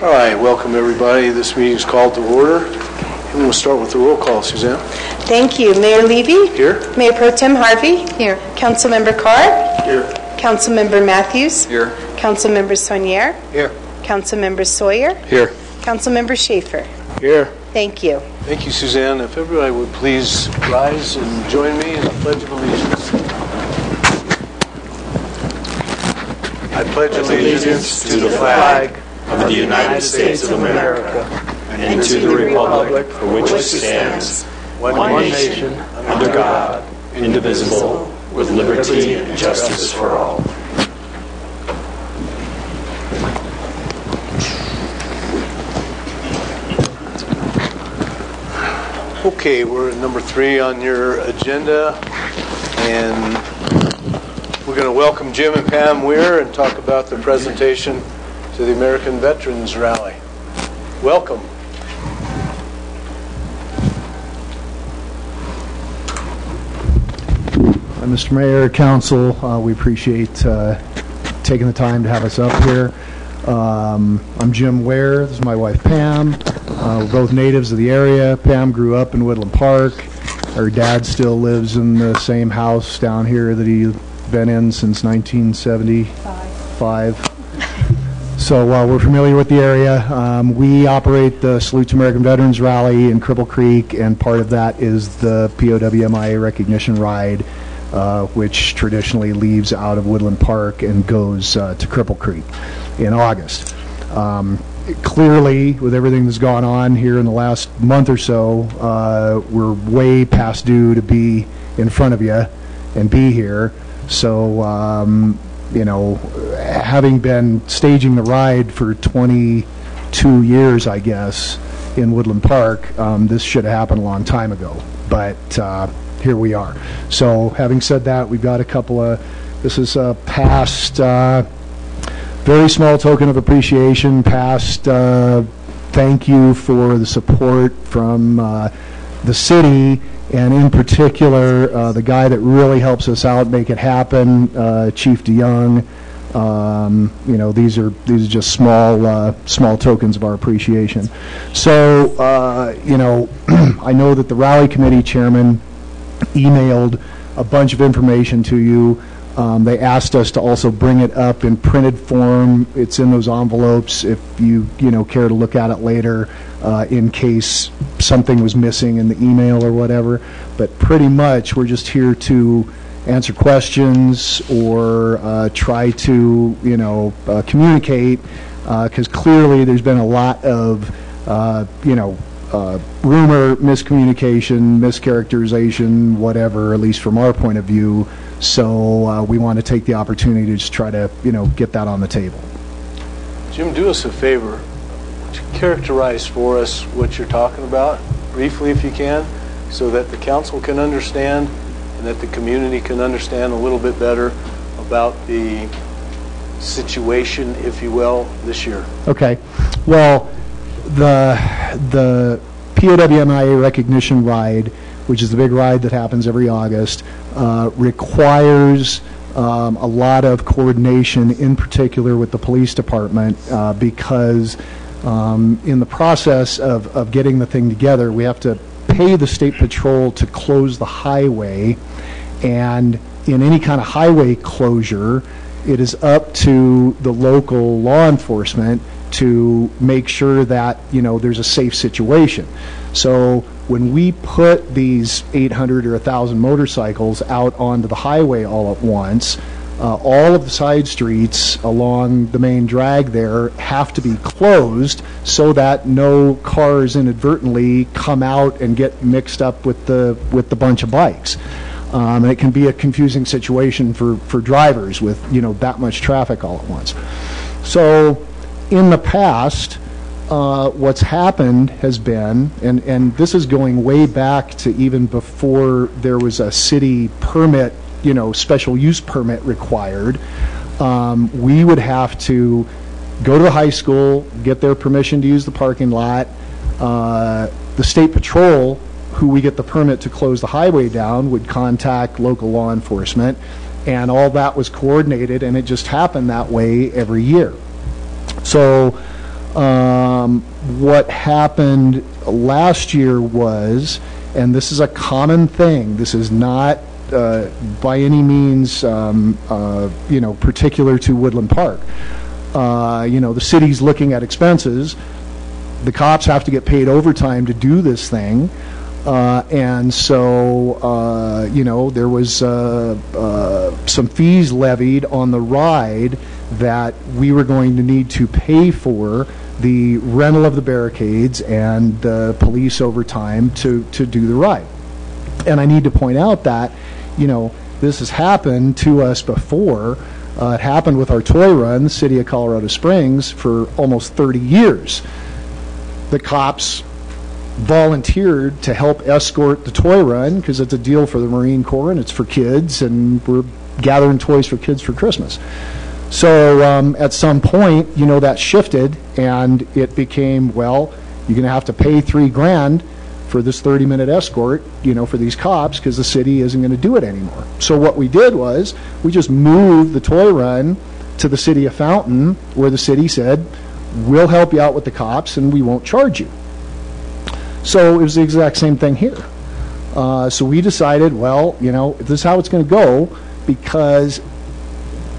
All right, welcome everybody. This meeting is called to order. And we'll start with the roll call. Suzanne? Thank you. Mayor Levy? Here. Mayor Pro Tem Harvey? Here. Councilmember Carr? Here. Councilmember Matthews? Here. Councilmember Saunier? Here. Councilmember Sawyer? Here. Councilmember Schaefer? Here. Thank you. Thank you, Suzanne. If everybody would please rise and join me in the Pledge of Allegiance. I pledge allegiance to the flag of the United States of America and to the republic for which it stands, one nation, under God, indivisible, with liberty and justice for all. Okay, we're at number 3 on your agenda, and we're going to welcome Jim and Pam Weir and talk about the presentation to the American Veterans Rally. Welcome. Mr. Mayor, Council, we appreciate taking the time to have us up here. I'm Jim Ware. This is my wife, Pam. We're both natives of the area. Pam grew up in Woodland Park. Her dad still lives in the same house down here that he's been in since 1975. So we're familiar with the area. We operate the Salute to American Veterans Rally in Cripple Creek, and part of that is the POWMIA recognition ride, which traditionally leaves out of Woodland Park and goes to Cripple Creek in August. Clearly, with everything that's gone on here in the last month or so, we're way past due to be in front of you and be here. So, you know, having been staging the ride for 22 years, I guess, in Woodland Park, this should have happened a long time ago. But here we are. So, having said that, we've got a couple of, this is a past, very small token of appreciation, past thank you for the support from the city, and in particular, the guy that really helps us out, make it happen, Chief DeYoung. You know, these are just small tokens of our appreciation. So, you know, I know that the rally committee chairman emailed a bunch of information to you. They asked us to also bring it up in printed form. It's in those envelopes if you care to look at it later, in case something was missing in the email or whatever. But pretty much we're just here to answer questions or try to communicate, because clearly there's been a lot of rumor, miscommunication, mischaracterization, whatever, at least from our point of view. So we want to take the opportunity to just try to, get that on the table. Jim, do us a favor. Would you characterize for us what you're talking about, briefly if you can, so that the council can understand and that the community can understand a little bit better about the situation, if you will, this year? Okay. Well, the POWMIA recognition ride, which is the big ride that happens every August, requires a lot of coordination, in particular with the police department, because in the process of getting the thing together, we have to pay the state patrol to close the highway, and in any kind of highway closure, it is up to the local law enforcement to make sure that there's a safe situation. So when we put these 800 or 1,000 motorcycles out onto the highway all at once, all of the side streets along the main drag there have to be closed so that no cars inadvertently come out and get mixed up with the bunch of bikes. And it can be a confusing situation for drivers with that much traffic all at once. So in the past, what's happened has been, and this is going way back to even before there was a city permit, special use permit required, we would have to go to the high school, get their permission to use the parking lot. The state patrol, who we get the permit to close the highway down, would contact local law enforcement, and all that was coordinated, and it just happened that way every year. So What happened last year was, and this is a common thing, this is not by any means, particular to Woodland Park. The city's looking at expenses. The cops have to get paid overtime to do this thing. And so, there was some fees levied on the ride that we were going to need to pay for the rental of the barricades and the police overtime to do the ride. And I need to point out that, this has happened to us before. It happened with our toy run, the city of Colorado Springs, for almost 30 years. The cops volunteered to help escort the toy run because it's a deal for the Marine Corps and it's for kids, and we're gathering toys for kids for Christmas. So at some point, that shifted, and it became, well, you're going to have to pay $3,000 for this 30-minute escort, for these cops, because the city isn't going to do it anymore. So what we did was we just moved the toy run to the city of Fountain, where the city said, we'll help you out with the cops and we won't charge you. So it was the exact same thing here. So we decided, well, this is how it's going to go, because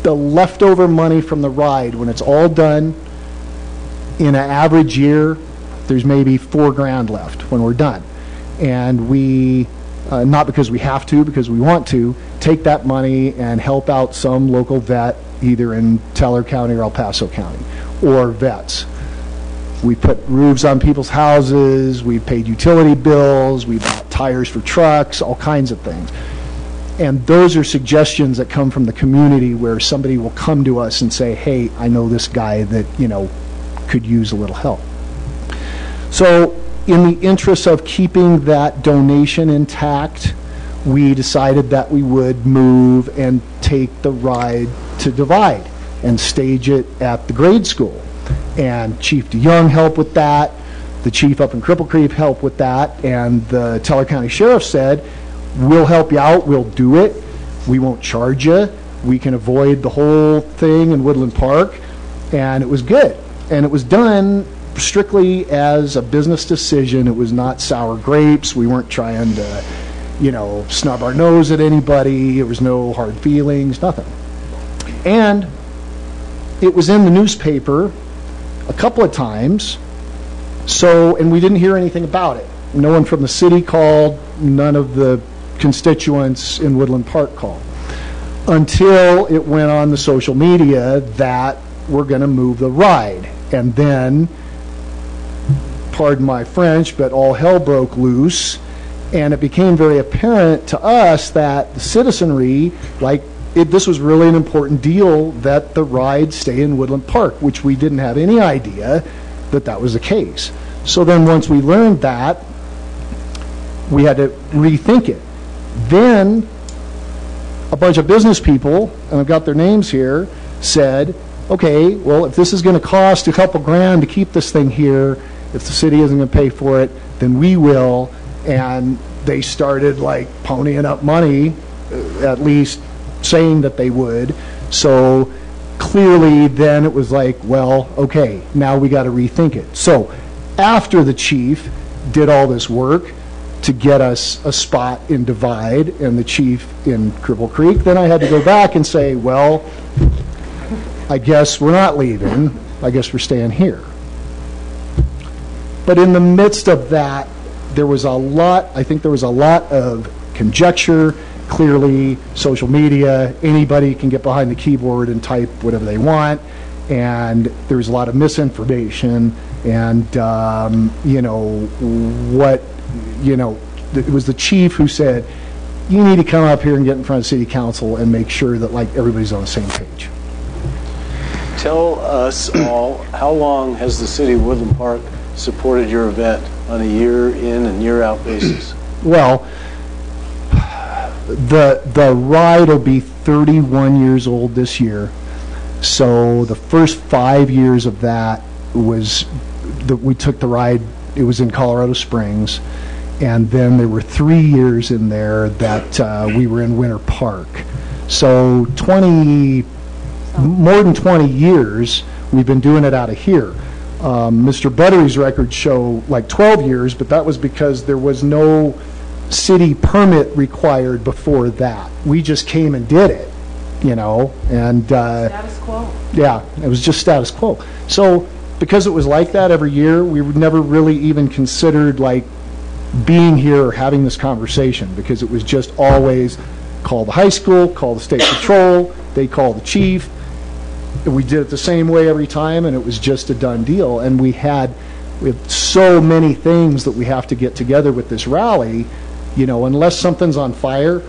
the leftover money from the ride, when it's all done, in an average year, there's maybe $4,000 left when we're done. And we, not because we have to, because we want to, take that money and help out some local vet, either in Teller County or El Paso County, or vets. We put roofs on people's houses, we've paid utility bills, we've bought tires for trucks, all kinds of things. And those are suggestions that come from the community where somebody will come to us and say, hey, I know this guy that, could use a little help. So in the interest of keeping that donation intact, we decided that we would move and take the ride to Divide and stage it at the grade school. And Chief DeYoung helped with that. The chief up in Cripple Creek helped with that. And the Teller County Sheriff said, we'll help you out, we'll do it. We won't charge you. We can avoid the whole thing in Woodland Park. And it was good. And it was done strictly as a business decision. It was not sour grapes. We weren't trying to, snub our nose at anybody. There was no hard feelings, nothing. And it was in the newspaper a couple of times, and we didn't hear anything about it. No one from the city called, none of the constituents in Woodland Park called, until it went on the social media that we're going to move the ride. And then, pardon my French, but all hell broke loose, and it became very apparent to us that the citizenry, this was really an important deal that the ride stay in Woodland Park, which we didn't have any idea that was the case. So then once we learned that, we had to rethink it. Then a bunch of business people, and I've got their names here, said, okay, well, if this is going to cost a couple grand to keep this thing here, if the city isn't going to pay for it, then we will. And they started ponying up money, at least saying that they would. So clearly then it was well, okay, now we got to rethink it. So after the chief did all this work to get us a spot in Divide and the chief in Cripple Creek, then I had to go back and say, well, I guess we're not leaving. I guess we're staying here. But in the midst of that, there was a lot of conjecture. Clearly, social media, anybody can get behind the keyboard and type whatever they want. And there was a lot of misinformation. And, it was the chief who said, you need to come up here and get in front of city council and make sure that everybody's on the same page. Tell us all, how long has the city of Woodland Park supported your event on a year in and year out basis? Well, the ride will be 31 years old this year. So the first 5 years of that was we took the ride. It was in Colorado Springs, and then there were 3 years in there that we were in Winter Park. So more than 20 years we've been doing it out of here. Mr. Buttery's records show like 12 years, but that was because there was no city permit required before that. We just came and did it, and Status quo. yeah, it was just status quo. So because it was like that every year, we never really even considered like being here or having this conversation, because it was just always call the high school, call the state patrol, they call the chief. We did it the same way every time, and it was just a done deal. And we have so many things that we have to get together with this rally. Unless something's on fire,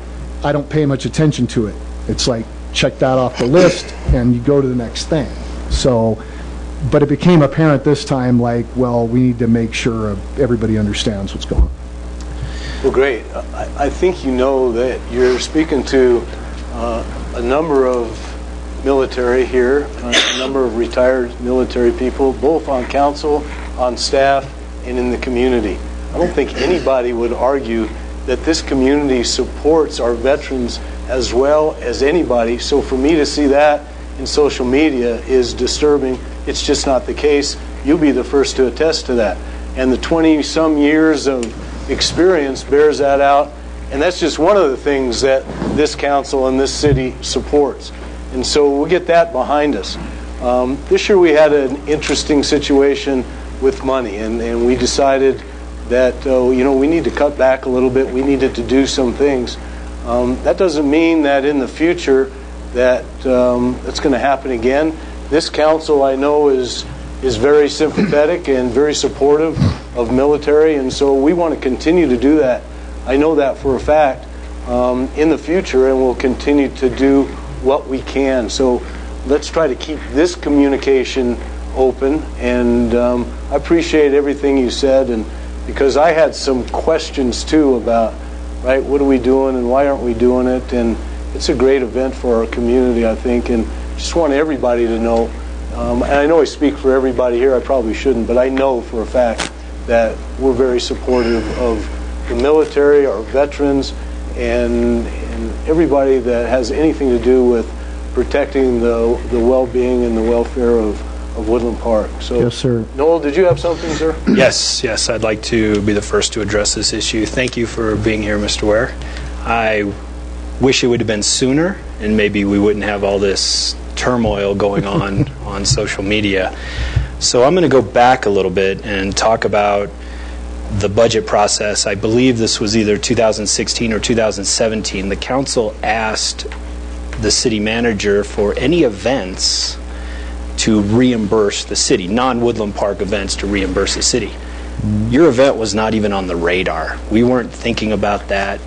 I don't pay much attention to it. It's like, check that off the list, and you go to the next thing. So, but it became apparent this time, like, well, we need to make sure everybody understands what's going on. Well, great. I think you know that you're speaking to a number of military here, a number of retired military people, both on council, on staff, and in the community. I don't think anybody would argue that this community supports our veterans as well as anybody. So for me to see that in social media is disturbing. It's just not the case. You'll be the first to attest to that. And the 20-some years of experience bears that out. And that's just one of the things that this council and this city supports. And so we'll get that behind us. This year we had an interesting situation with money, and we decided that we need to cut back a little bit. We needed to do some things. That doesn't mean that in the future that that's going to happen again. This council, I know, is very sympathetic and very supportive of military, and so we want to continue to do that. I know that for a fact in the future, and we'll continue to do what we can. So let's try to keep this communication open, and I appreciate everything you said, and because I had some questions too about, right, what are we doing and why aren't we doing it? And it's a great event for our community, I think, and just want everybody to know, and I know I speak for everybody here, I probably shouldn't, but I know for a fact that we're very supportive of the military, our veterans, and everybody that has anything to do with protecting the well-being and the welfare of Woodland Park. So, yes, sir. Noel, did you have something, sir? Yes, I'd like to be the first to address this issue. Thank you for being here, Mr. Ware. I wish it would have been sooner, and maybe we wouldn't have all this turmoil going on social media. So I'm going to go back a little bit and talk about the budget process. I believe this was either 2016 or 2017. The council asked the city manager for any events to reimburse the city, non-Woodland Park events to reimburse the city. Your event was not even on the radar. We weren't thinking about that.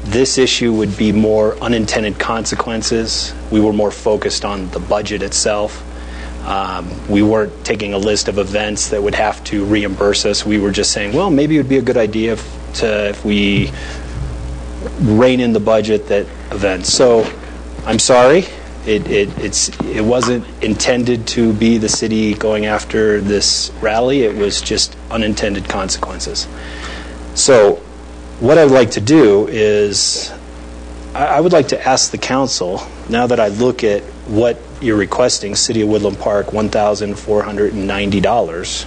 This issue would be more unintended consequences. We were more focused on the budget itself. We weren't taking a list of events that would have to reimburse us. We were just saying, well, maybe it would be a good idea if we rein in the budget that events. So I'm sorry. It wasn't intended to be the city going after this rally. It was just unintended consequences. So what I'd like to do is I would like to ask the council, now that I look at what you're requesting, City of Woodland Park, $1,490,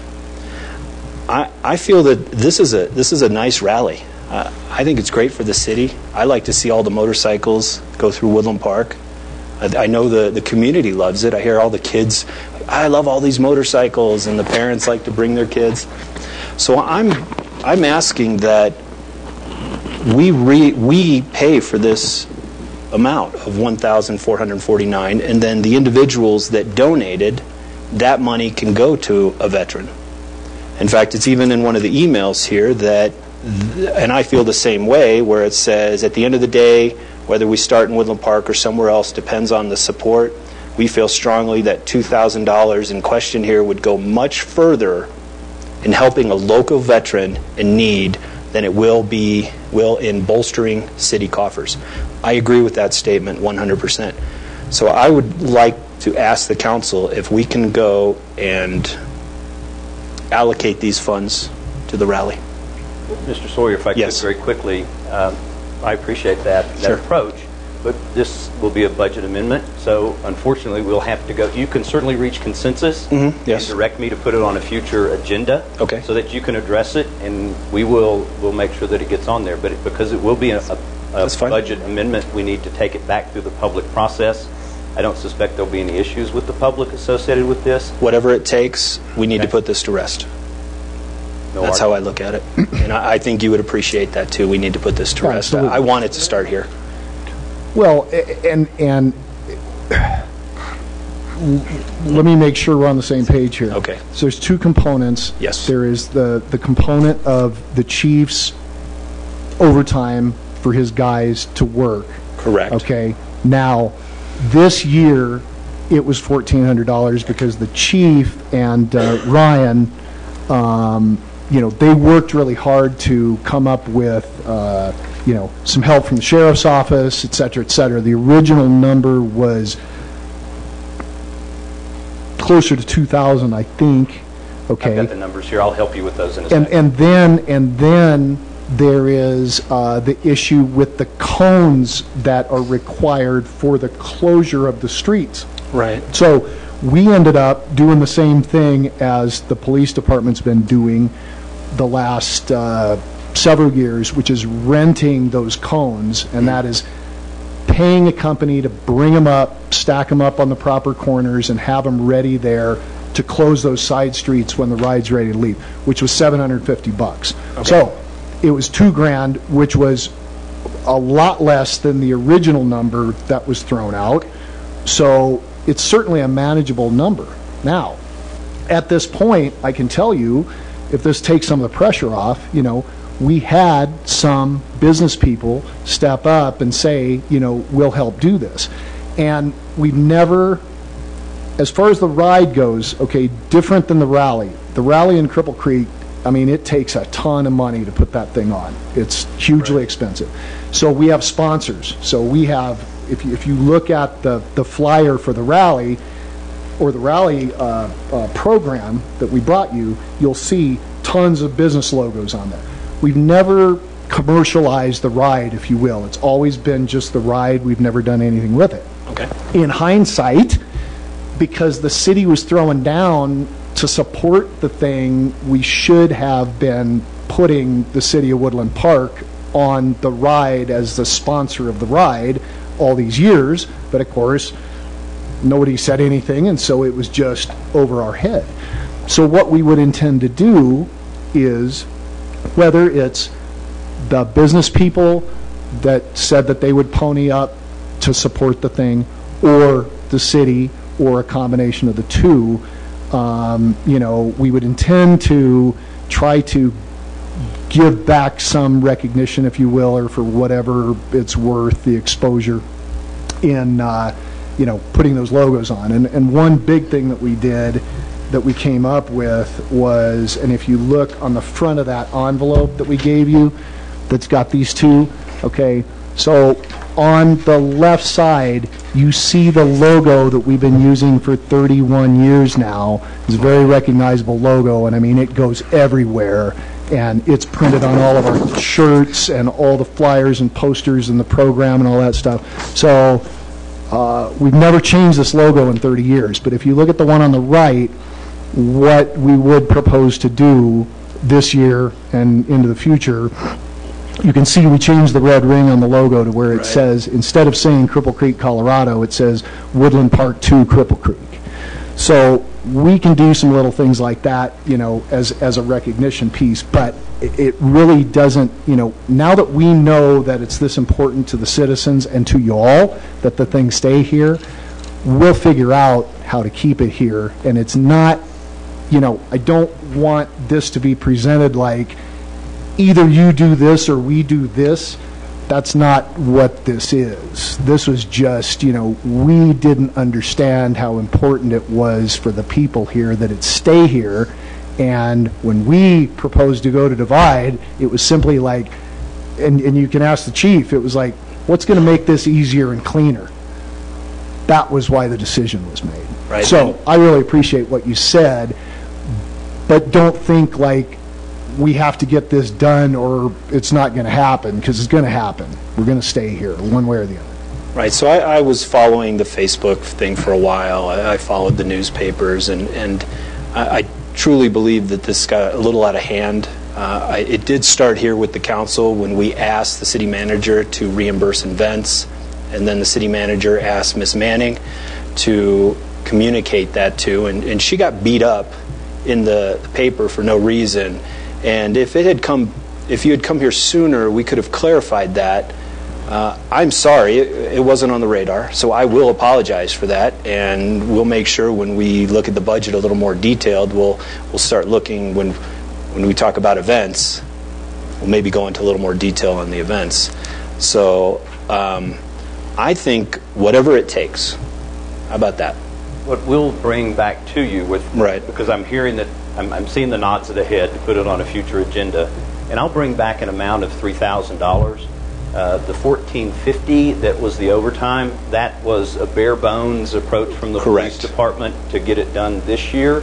I feel that this is a nice rally. I think it's great for the city. I like to see all the motorcycles go through Woodland Park. I know the community loves it. I hear all the kids, I love all these motorcycles, and the parents like to bring their kids. So I'm asking that we pay for this amount of $1,449, and then the individuals that donated, that money can go to a veteran. In fact, it's even in one of the emails here that, and I feel the same way, where it says at the end of the day, whether we start in Woodland Park or somewhere else depends on the support. We feel strongly that $2,000 in question here would go much further in helping a local veteran in need than it will in bolstering city coffers. I agree with that statement 100%. So I would like to ask the council if we can go and allocate these funds to the rally. Mr. Sawyer, if I could Yes. very quickly, I appreciate that Sure. approach. but this will be a budget amendment, so unfortunately we'll have to go. You can certainly reach consensus yes. and direct me to put it on a future agenda, Okay. so that you can address it, and we'll make sure that it gets on there. But because it will be a That's fine. budget amendment, we need to take it back through the public process. I don't suspect there'll be any issues with the public associated with this. Whatever it takes, we need to Okay. put this to rest. No That's how I look at it. And I think you would appreciate that, too. We need to put this to rest. Absolutely. I want it to start here. Well, and let me make sure we're on the same page here. Okay. So there's two components. Yes. There is the component of the chief's overtime for his guys to work. Correct. Okay. Now, this year, it was $1,400 because the chief and Ryan, they worked really hard to come up with, some help from the sheriff's office, et cetera, et cetera. The original number was closer to 2,000, I think. Okay. I've got the numbers here. I'll help you with those in a second. And then there is the issue with the cones that are required for the closure of the streets. Right. So we ended up doing the same thing as the police department's been doing the last several years, which is renting those cones, and that is paying a company to bring them up, stack them up on the proper corners, and have them ready there to close those side streets when the ride's ready to leave, which was $750. Okay. So it was $2,000, which was a lot less than the original number that was thrown out. So it's certainly a manageable number. Now, at this point, I can tell you, if this takes some of the pressure off, we had some business people step up and say, we'll help do this. And we've never, as far as the ride goes, okay, different than the rally. The rally in Cripple Creek, it takes a ton of money to put that thing on. It's hugely expensive. So we have sponsors. So we have, if you look at the flyer for the rally, or the rally program that we brought you, you'll see tons of business logos on there. We've never commercialized the ride, if you will. It's always been just the ride. We've never done anything with it. Okay. In hindsight, because the city was throwing down to support the thing, we should have been putting the city of Woodland Park on the ride as the sponsor of the ride all these years, but of course nobody said anything, and so it was just over our head. So what we would intend to do is, whether it's the business people that said that they would pony up to support the thing, or the city, or a combination of the two, we would intend to try to give back some recognition, if you will, or for whatever it's worth, the exposure in, putting those logos on. And one big thing that we did, that we came up with was, and if you look on the front of that envelope that we gave you, that's got these two, okay, so on the left side, you see the logo that we've been using for 31 years now. It's a very recognizable logo, and it goes everywhere, and it's printed on all of our shirts and all the flyers and posters and the program and all that stuff. So we've never changed this logo in 30 years, but if you look at the one on the right, what we would propose to do this year and into the future, you can see we changed the red ring on the logo to where it says, instead of saying Cripple Creek, Colorado, it says Woodland Park 2, Cripple Creek. So we can do some little things like that, as a recognition piece, but it really doesn't, now that we know that it's this important to the citizens and to you all that the things stay here, we'll figure out how to keep it here. And it's not, I don't want this to be presented like either you do this or we do this. That's not what this is. This was just, we didn't understand how important it was for the people here that it stay here. And when we proposed to go to Divide, it was simply like, and you can ask the chief, it was like, what's going to make this easier and cleaner? That was why the decision was made. Right. So I really appreciate what you said, but don't think like we have to get this done or it's not going to happen, because it's going to happen. We're going to stay here one way or the other. Right. So I was following the Facebook thing for a while. I followed the newspapers, and I truly believe that this got a little out of hand. It did start here with the council when we asked the city manager to reimburse events, and then the city manager asked Ms. Manning to communicate that to, and she got beat up in the paper for no reason. And if you had come here sooner, we could have clarified that. I'm sorry, it wasn't on the radar, so I will apologize for that, and we'll make sure when we look at the budget a little more detailed, we'll start looking when we talk about events. We'll maybe go into a little more detail on the events. So I think whatever it takes. How about that? What we'll bring back to you with, right, because I'm hearing that I'm seeing the nods of the head to put it on a future agenda, and I'll bring back an amount of $3,000. The $1,450 that was the overtime, that was a bare bones approach from the police department to get it done this year.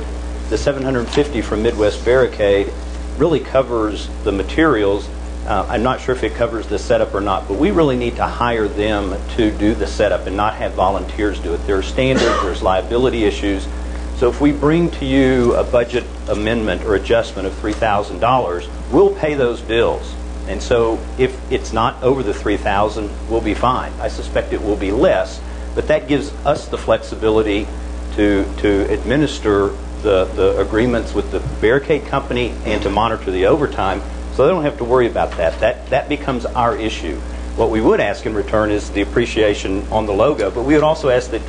The $750 from Midwest Barricade really covers the materials. I'm not sure if it covers the setup or not, but we really need to hire them to do the setup and not have volunteers do it. There are standards, there's liability issues. So if we bring to you a budget amendment or adjustment of $3,000, we'll pay those bills. And so if it's not over the $3,000, we'll be fine. I suspect it will be less, but that gives us the flexibility to administer the agreements with the Barricade Company and to monitor the overtime, so they don't have to worry about that. That becomes our issue. What we would ask in return is the appreciation on the logo, but we would also ask that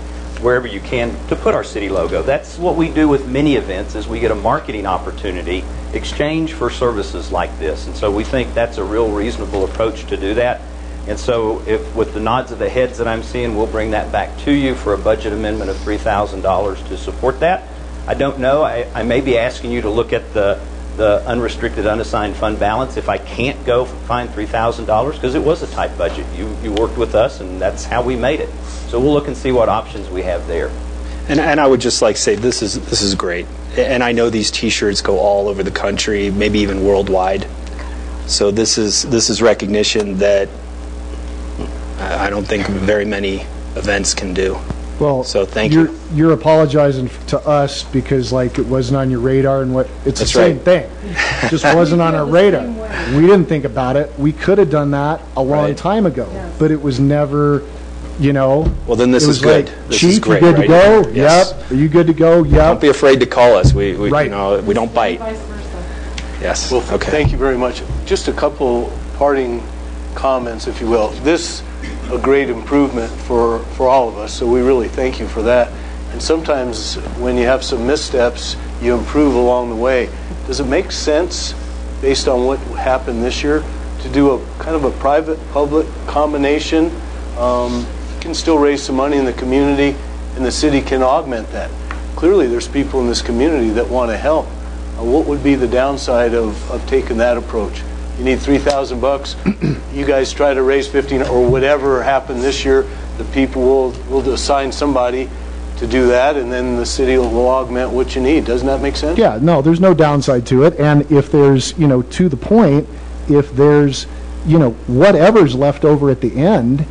wherever you can to put our city logo. That's what we do with many events, is we get a marketing opportunity exchange for services like this, and so we think that's a real reasonable approach to do that. And so if with the nods of the heads that I'm seeing, we'll bring that back to you for a budget amendment of $3,000 to support that. I don't know, I may be asking you to look at the unrestricted unassigned fund balance if I can't go find $3,000, because it was a tight budget. You worked with us, and that's how we made it. So we'll look and see what options we have there. And I would just like to say this is great. And I know these T-shirts go all over the country, maybe even worldwide. So this is recognition that I don't think very many events can do. Well, so thank you. You're apologizing to us because like it wasn't on your radar, and it's the same thing. It just wasn't on our radar. We didn't think about it. We could have done that a long time ago, but it was never. Well, then this is good. Like, this Chief, is great, you good right? to go? Yes. Yep. Are you good to go? Yep. Don't be afraid to call us. We right. We don't bite. Vice versa. Yes. Well, okay. Thank you very much. Just a couple parting comments, if you will. This a great improvement for all of us, so we really thank you for that. And sometimes when you have some missteps, you improve along the way. Does it make sense, based on what happened this year, to do a kind of a private-public combination? Can still raise some money in the community, and the city can augment that. Clearly, there's people in this community that want to help. What would be the downside of taking that approach? You need $3,000. You guys try to raise 15 or whatever happened this year. The people will assign somebody to do that, and then the city will augment what you need. Doesn't that make sense? Yeah. No, there's no downside to it. And if there's, to the point, if there's, whatever's left over at the end.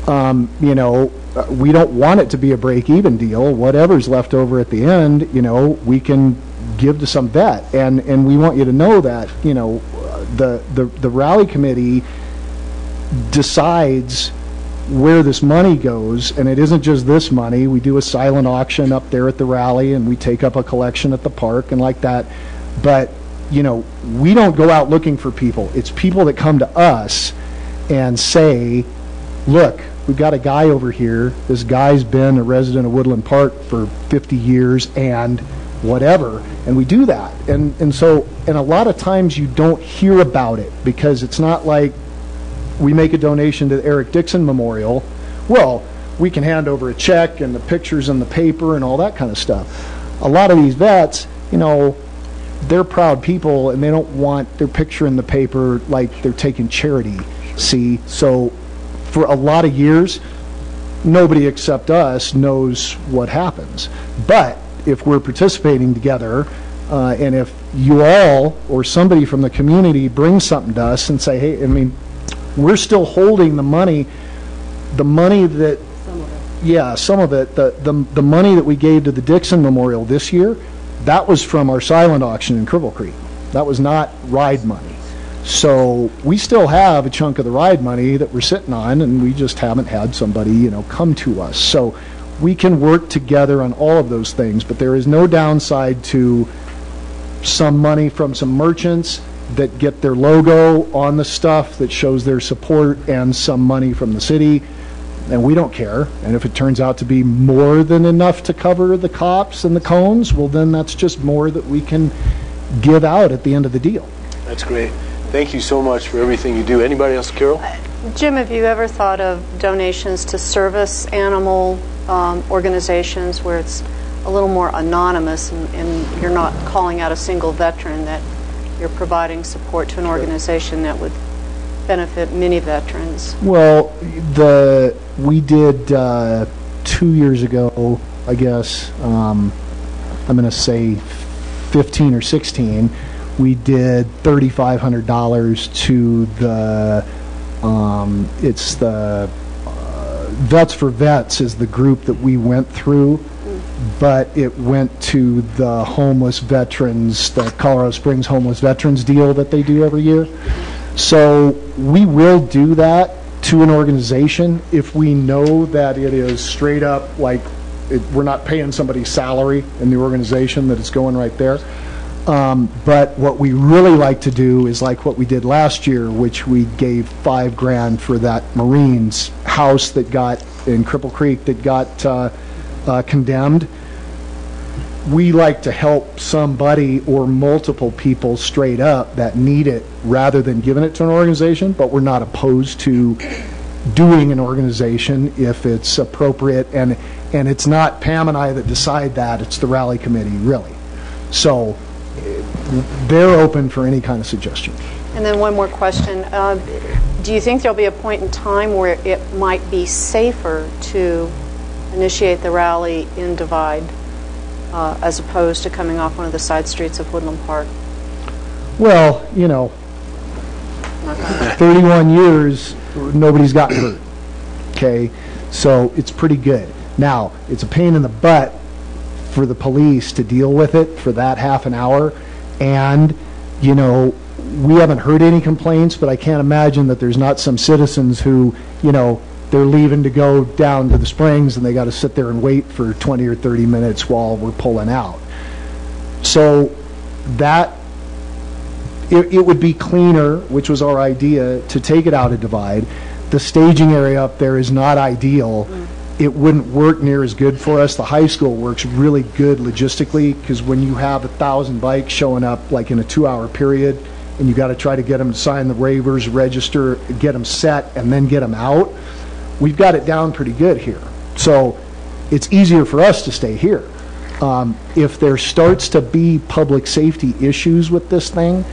We don't want it to be a break-even deal. Whatever's left over at the end, we can give to some vet, and we want you to know that, the rally committee decides where this money goes, and it isn't just this money. We do a silent auction up there at the rally, and we take up a collection at the park and like that. But we don't go out looking for people. It's people that come to us and say, look, we've got a guy over here. This guy's been a resident of Woodland Park for 50 years and whatever. And we do that. And a lot of times you don't hear about it because it's not like we make a donation to the Eric Dixon Memorial. Well, we can hand over a check and the pictures in the paper and all that kind of stuff. A lot of these vets, they're proud people and they don't want their picture in the paper like they're taking charity. See? So for a lot of years, nobody except us knows what happens. But if we're participating together, and if you all or somebody from the community brings something to us and say, hey, we're still holding the money the money that, yeah, some of it, the money that we gave to the Dixon Memorial this year, that was from our silent auction in Cripple Creek. That was not ride money. So we still have a chunk of the ride money that we're sitting on, and we just haven't had somebody, come to us. So we can work together on all of those things, but there is no downside to some money from some merchants that get their logo on the stuff that shows their support, and some money from the city, and we don't care. And if it turns out to be more than enough to cover the cops and the cones, well, then that's just more that we can give out at the end of the deal. That's great. Thank you so much for everything you do. Anybody else, Carol? Jim, have you ever thought of donations to service animal organizations where it's a little more anonymous, and you're not calling out a single veteran, that you're providing support to an organization that would benefit many veterans? Well, we did 2 years ago, I guess, I'm going to say 15 or 16, we did $3,500 to the, it's the Vets for Vets is the group that we went through, but it went to the homeless veterans, the Colorado Springs homeless veterans deal that they do every year. So we will do that to an organization if we know that it is straight up, like, we're not paying somebody's salary in the organization, that it's going right there. But what we really like to do is like what we did last year, which we gave $5,000 for that Marines house that got in Cripple Creek that got condemned. We like to help somebody or multiple people straight up that need it, rather than giving it to an organization, but we're not opposed to doing an organization if it's appropriate, and it's not Pam and I that decide that, it's the rally committee, really. So they're open for any kind of suggestion. And then one more question. Do you think there'll be a point in time where it might be safer to initiate the rally in Divide as opposed to coming off one of the side streets of Woodland Park? Well, 31 years, nobody's gotten hurt, okay? So it's pretty good. Now, it's a pain in the butt for the police to deal with it for that half an hour, and, we haven't heard any complaints, but I can't imagine that there's not some citizens who, they're leaving to go down to the Springs and they got to sit there and wait for 20 or 30 minutes while we're pulling out. So that, it would be cleaner, which was our idea, to take it out of Divide. The staging area up there is not ideal. It wouldn't work near as good for us. The high school works really good logistically, because when you have 1,000 bikes showing up like in a 2-hour period, and you got to try to get them to sign the waivers, register, get them set, and then get them out, we've got it down pretty good here. So it's easier for us to stay here. If there starts to be public safety issues with this thing,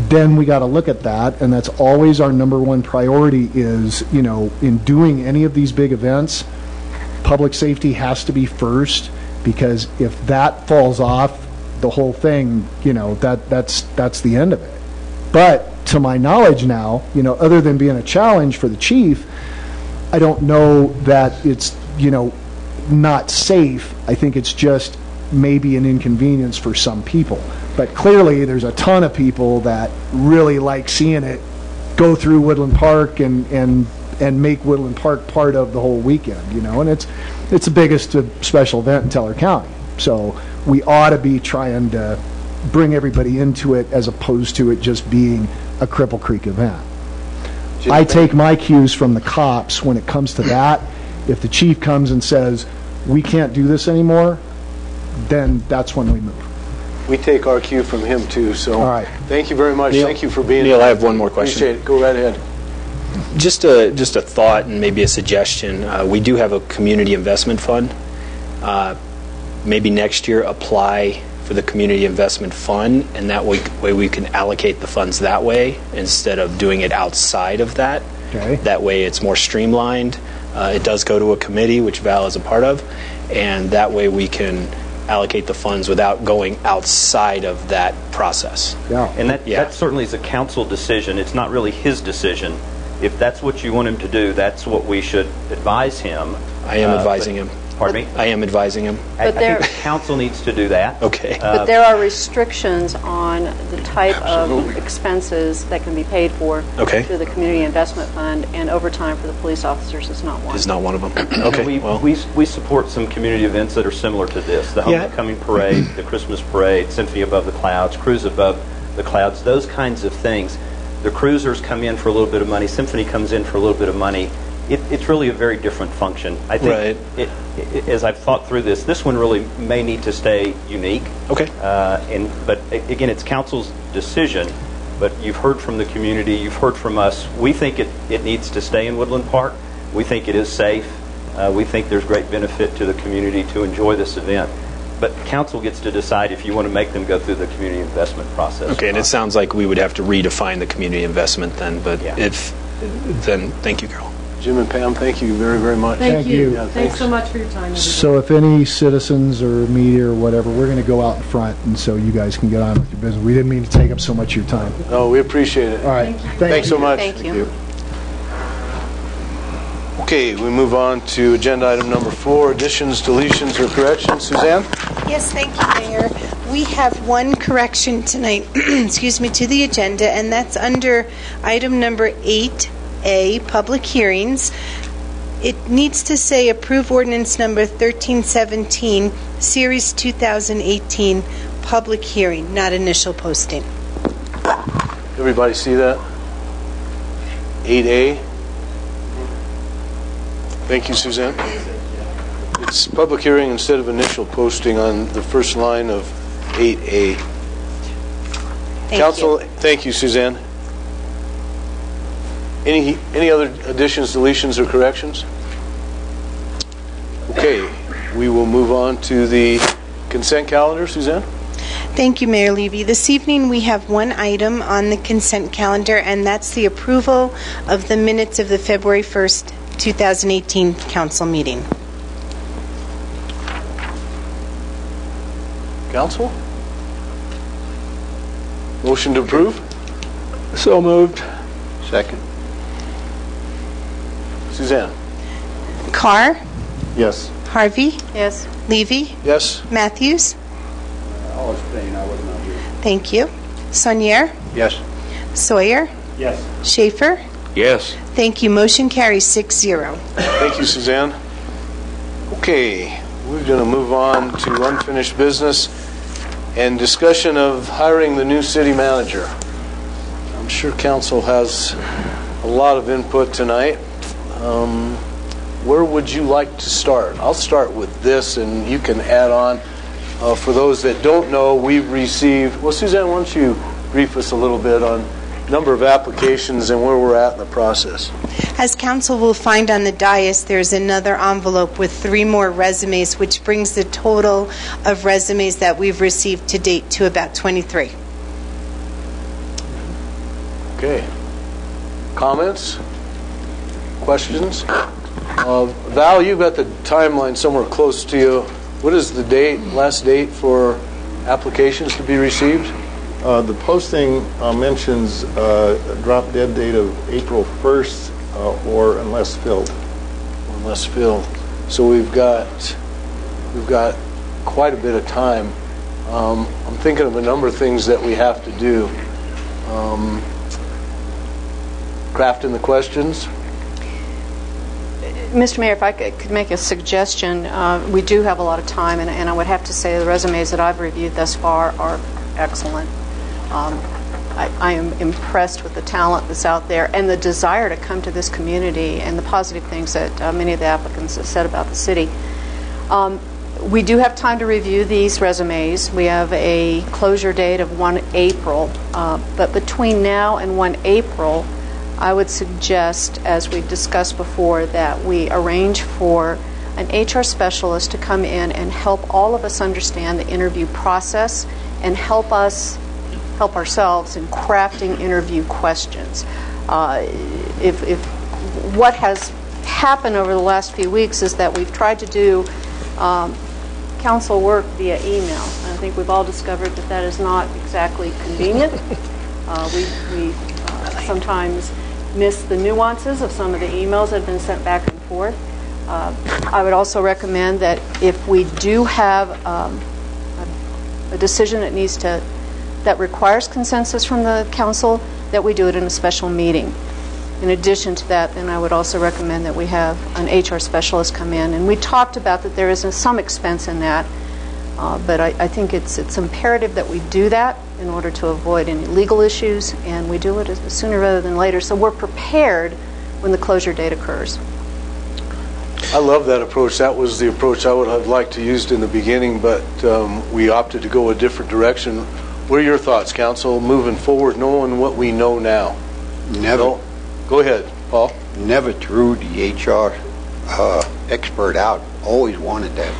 then we got to look at that, and that's always our number one priority is, in doing any of these big events, public safety has to be first, because if that falls off, the whole thing, that's the end of it. But to my knowledge now, other than being a challenge for the chief, I don't know that it's, not safe. I think it's just maybe an inconvenience for some people. But clearly there's a ton of people that really like seeing it go through Woodland Park and make Woodland Park part of the whole weekend, and it's the biggest special event in Teller County. So we ought to be trying to bring everybody into it, as opposed to it just being a Cripple Creek event. I take my cues from the cops when it comes to that. If the chief comes and says, we can't do this anymore, then that's when we move. We take our cue from him too, so all right. Thank you very much. Neil, thank you for being Neil, here. I have one more question. Appreciate it. Go right ahead. Just a thought and maybe a suggestion. We do have a community investment fund. Maybe next year apply for the community investment fund, and that way we can allocate the funds that way instead of doing it outside of that. Okay. That way it's more streamlined. It does go to a committee, which Val is a part of, and that way we can allocate the funds without going outside of that process. Yeah. And that certainly is a council decision. It's not really his decision. if that's what you want him to do, that's what we should advise him. I am advising him. Pardon me? I am advising him. I But there- think the council needs to do that. Okay. But there are restrictions on the type of expenses that can be paid for Okay. through the Community Investment Fund, and overtime for the police officers is not one. Is not one of them. Okay. Well, We support some community events that are similar to this. The Yeah. Homecoming Parade, the Christmas Parade, Symphony Above the Clouds, Cruise Above the Clouds, those kinds of things. The cruisers come in for a little bit of money. Symphony comes in for a little bit of money. It's really a very different function. I think, Right. as I've thought through this one really may need to stay unique. okay. But again, it's council's decision. But you've heard from the community, you've heard from us. We think it needs to stay in Woodland Park. We think it is safe. We think there's great benefit to the community to enjoy this event. But council gets to decide if you want to make them go through the community investment process. Okay, and it sounds like we would have to redefine the community investment then, but Yeah. then thank you, Carol. Jim and Pam, thank you very, very much. Thank you. Yeah, Thanks so much for your time, everybody. So if any citizens or media or whatever, we're going to go out in front, and so you guys can get on with your business. We didn't mean to take up so much of your time. No, we appreciate it. All right. Thanks so much. Thank you. Okay, we move on to agenda item number 4, additions, deletions, or corrections. Suzanne? Yes, thank you, Mayor. We have one correction tonight, excuse me, to the agenda, and that's under item number 8A, public hearings. It needs to say approve ordinance number 1317, series 2018, public hearing, not initial posting. Everybody see that? 8A. Thank you, Suzanne. It's public hearing instead of initial posting on the first line of 8A. Thank Council, you. thank you, Suzanne. Any other additions, deletions, or corrections? Okay, we will move on to the consent calendar. Suzanne? Thank you, Mayor Levy. This evening we have one item on the consent calendar, and that's the approval of the minutes of the February 1st, 2018 council meeting. Council? Motion to approve? So moved. Second. Suzanne? Carr, Yes. Harvey, Yes. Levy, Yes? Matthews. I'll abstain. I was not here. Thank you. Saunier, Yes. Sawyer, Yes. Schaefer. Yes. Thank you. Motion carries 6-0. Thank you, Suzanne. Okay, we're going to move on to unfinished business and discussion of hiring the new city manager. I'm sure council has a lot of input tonight. Where would you like to start? I'll start with this, and you can add on. For those that don't know, we've received... Well, Suzanne, why don't you brief us a little bit on number of applications and where we're at in the process? As council will find on the dais, there's another envelope with 3 more resumes, which brings the total of resumes that we've received to date to about 23. Okay. Comments? Questions? Val, you've got the timeline somewhere close to you. What is the last date for applications to be received? The posting mentions a drop dead date of April 1st or unless filled. Unless filled. So we've got quite a bit of time. I'm thinking of a number of things that we have to do. Crafting the questions. Mr. Mayor, if I could make a suggestion, we do have a lot of time, and I would have to say the resumes that I've reviewed thus far are excellent. I am impressed with the talent that's out there and the desire to come to this community and the positive things that many of the applicants have said about the city. We do have time to review these resumes. We have a closure date of 1 April, but between now and 1 April, I would suggest, as we've discussed before, that we arrange for an HR specialist to come in and help all of us understand the interview process and help ourselves in crafting interview questions. If what has happened over the last few weeks is that we've tried to do council work via email. And I think we've all discovered that that is not exactly convenient. We sometimes miss the nuances of some of the emails that have been sent back and forth. I would also recommend that if we do have a decision that requires consensus from the council, that we do it in a special meeting. In addition to that, then I would also recommend that we have an HR specialist come in. And we talked about that there is some expense in that, but I think it's imperative that we do that in order to avoid any legal issues, and we do it sooner rather than later, so we're prepared when the closure date occurs. I love that approach. That was the approach I would have liked to use in the beginning, but we opted to go a different direction. What are your thoughts, Council, moving forward, knowing what we know now? Never. No? Go ahead, Paul. Never threw the HR expert out. Always wanted that.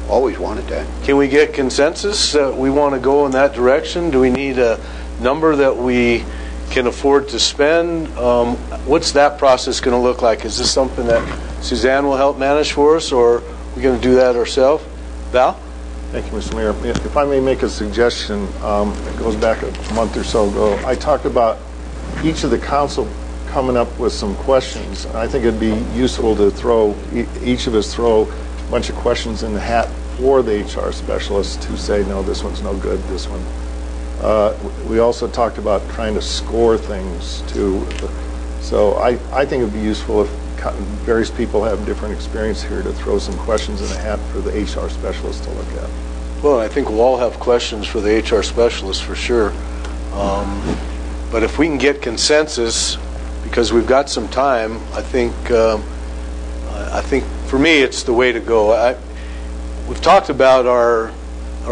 Always wanted that. Can we get consensus that we want to go in that direction? Do we need a number that we can afford to spend? What's that process going to look like? Is this something that Suzanne will help manage for us, or are we going to do that ourselves? Val? Thank you, Mr. Mayor. If I may make a suggestion, it goes back a month or so ago. I talked about each of the council coming up with some questions. I think it'd be useful to throw, each of us throw a bunch of questions in the hat for the HR specialist to say, no, this one's no good, this one. We also talked about trying to score things too. So I think it'd be useful if various people have different experience here to throw some questions in the hat for the HR specialist to look at. Well, I think we'll all have questions for the HR specialist for sure. But if we can get consensus, because we've got some time, I think for me it's the way to go. We've talked about our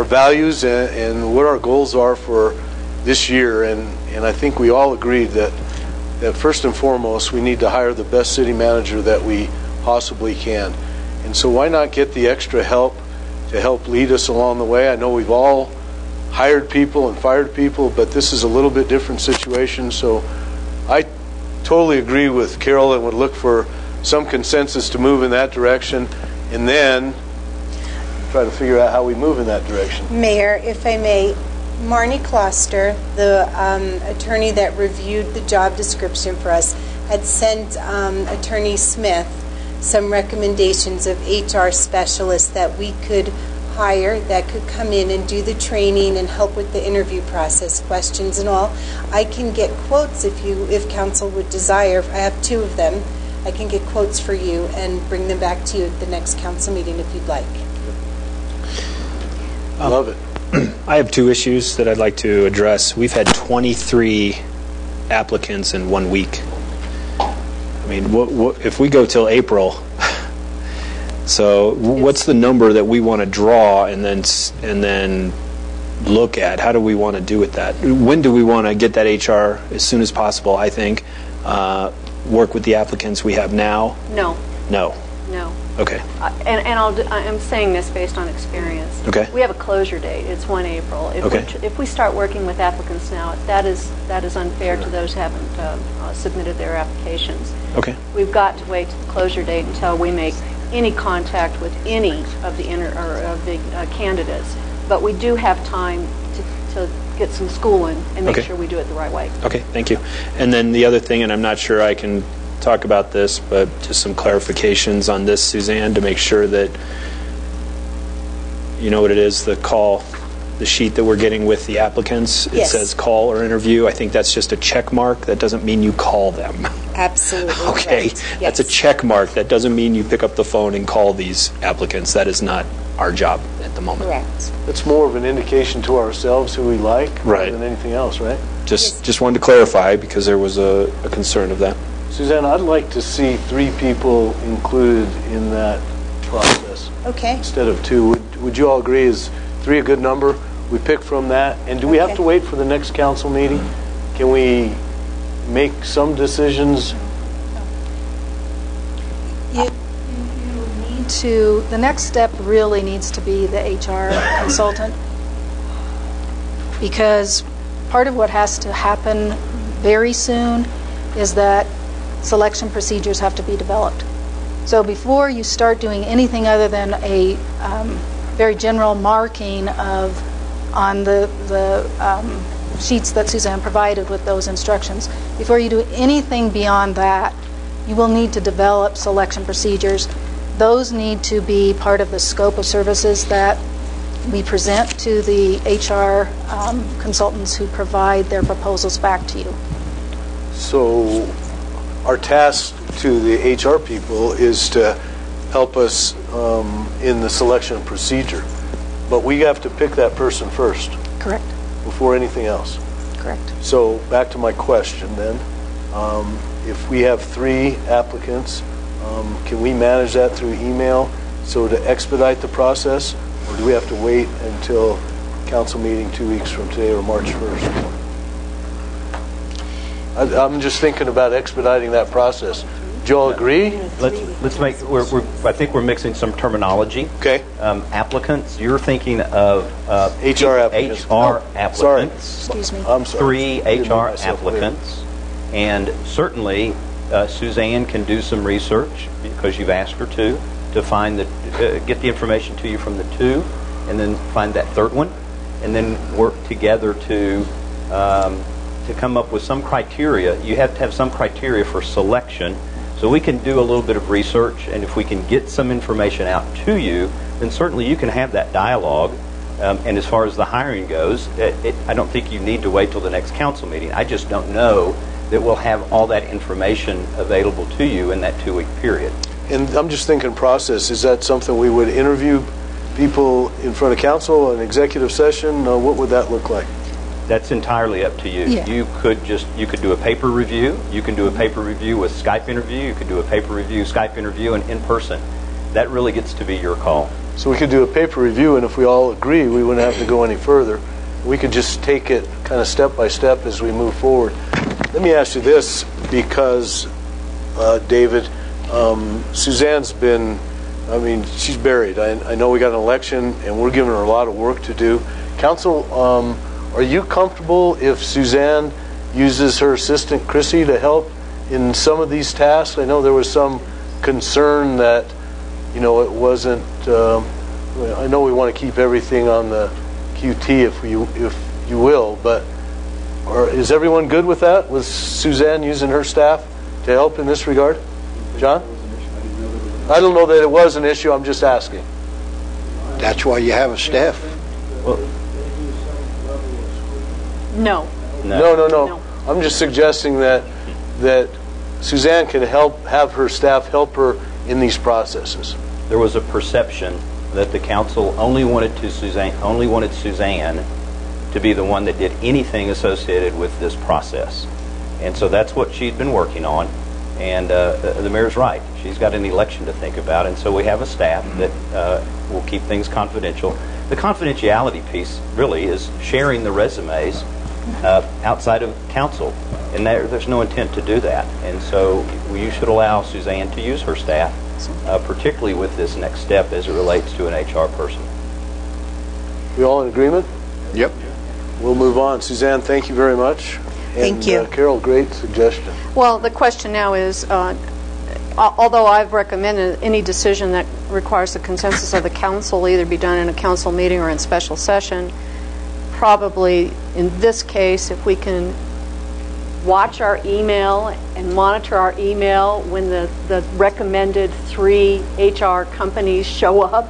values and what our goals are for this year, and I think we all agreed that first and foremost we need to hire the best city manager that we possibly can. And so why not get the extra help to help lead us along the way? I know we've all hired people and fired people, but this is a little bit different situation. So I totally agree with Carol and would look for some consensus to move in that direction, and then try to figure out how we move in that direction. Mayor, if I may, Marnie Kloster, the attorney that reviewed the job description for us, had sent Attorney Smith some recommendations of HR specialists that we could hire that could come in and do the training and help with the interview process, questions and all. I can get quotes if council would desire. I have 2 of them. I can get quotes for you and bring them back to you at the next council meeting if you'd like. I love it. I have 2 issues that I'd like to address. We've had 23 applicants in 1 week. I mean, if we go till April, so what's the number that we want to draw and then look at? How do we want to do with that? When do we want to get that HR? As soon as possible, I think. Work with the applicants we have now? No. No. No. Okay. I'm saying this based on experience. Okay. We have a closure date. It's 1 April. If we start working with applicants now, that is unfair to those who haven't submitted their applications. Okay. We've got to wait to the closure date until we make any contact with any of the candidates. But we do have time to get some schooling and make sure we do it the right way. Okay. Thank you. And then the other thing, and I'm not sure I can talk about this, but just some clarifications on this, Suzanne, to make sure that you know what it is, the sheet that we're getting with the applicants. It says call or interview. I think that's just a check mark. That doesn't mean you call them. Absolutely. Okay. Right. Yes. That's a check mark. That doesn't mean you pick up the phone and call these applicants. That is not our job at the moment. Correct. It's more of an indication to ourselves who we like Right. than anything else, right? Just wanted to clarify because there was a concern of that. Suzanne, I'd like to see 3 people included in that process Okay. instead of 2. Would you all agree? Is 3 a good number? We pick from that. And do we have to wait for the next council meeting? Can we make some decisions? The next step really needs to be the HR consultant, because part of what has to happen very soon is that selection procedures have to be developed. So before you start doing anything other than a very general marking on the sheets that Suzanne provided with those instructions. Before you do anything beyond that, you will need to develop selection procedures. Those need to be part of the scope of services that we present to the HR consultants who provide their proposals back to you. So our task to the HR people is to help us in the selection procedure. But we have to pick that person first. Correct. Before anything else. Correct. So back to my question then. If we have 3 applicants, can we manage that through email so to expedite the process? Or do we have to wait until council meeting 2 weeks from today or March 1st? I'm just thinking about expediting that process. Do you all agree? Let's make. I think we're mixing some terminology. Okay. Applicants. You're thinking of HR applicants. HR applicants. Sorry. Excuse me. I'm sorry. 3 HR applicants, and certainly Suzanne can do some research because you've asked her to find get the information to you from the 2, and then find that 3rd one, and then work together to come up with some criteria. You have to have some criteria for selection. So we can do a little bit of research, and if we can get some information out to you, then certainly you can have that dialogue. And as far as the hiring goes, I don't think you need to wait till the next council meeting. I just don't know that we'll have all that information available to you in that 2-week period. And I'm just thinking process. Is that something we would interview people in front of council, an executive session? What would that look like? That's entirely up to you. Yeah. You could do a paper review. You can do a paper review with Skype interview. You could do a paper review, Skype interview, and in person. That really gets to be your call. So we could do a paper review, and if we all agree, we wouldn't have to go any further. We could just take it kind of step by step as we move forward. Let me ask you this, because, David, Suzanne's been, she's buried. I know we got an election, and we're giving her a lot of work to do. Council, are you comfortable if Suzanne uses her assistant, Chrissy, to help in some of these tasks? I know there was some concern that, it wasn't, I know we want to keep everything on the QT if you will, but is everyone good with that, with Suzanne using her staff to help in this regard? John? I don't know that it was an issue, I'm just asking. That's why you have a staff. Well, No. No. I'm just suggesting that Suzanne can have her staff help her in these processes. there was a perception that the council only wanted Suzanne to be the one that did anything associated with this process. And so that's what she'd been working on. And the mayor's right. She's got an election to think about. And so we have a staff that will keep things confidential. The confidentiality piece really is sharing the resumes outside of council. And there's no intent to do that. And so you should allow Suzanne to use her staff, particularly with this next step as it relates to an HR person. We all in agreement? Yep. We'll move on. Suzanne, thank you very much. Thank you. Carol, great suggestion. Well, the question now is, although I've recommended any decision that requires the consensus of the council either be done in a council meeting or in special session, probably in this case, if we can watch our email and monitor our email when the recommended 3 HR companies show up,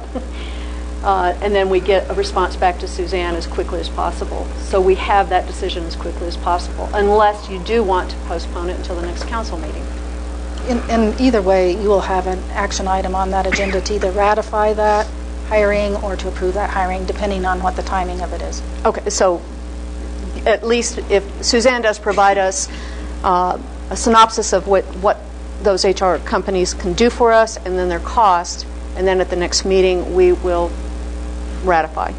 and then we get a response back to Suzanne as quickly as possible. So we have that decision as quickly as possible, unless you do want to postpone it until the next council meeting. In either way, you will have an action item on that agenda to either ratify that hiring or to approve that hiring, depending on what the timing of it is. Okay, so at least if Suzanne does provide us a synopsis of what those HR companies can do for us and then their cost, and then at the next meeting we will ratify.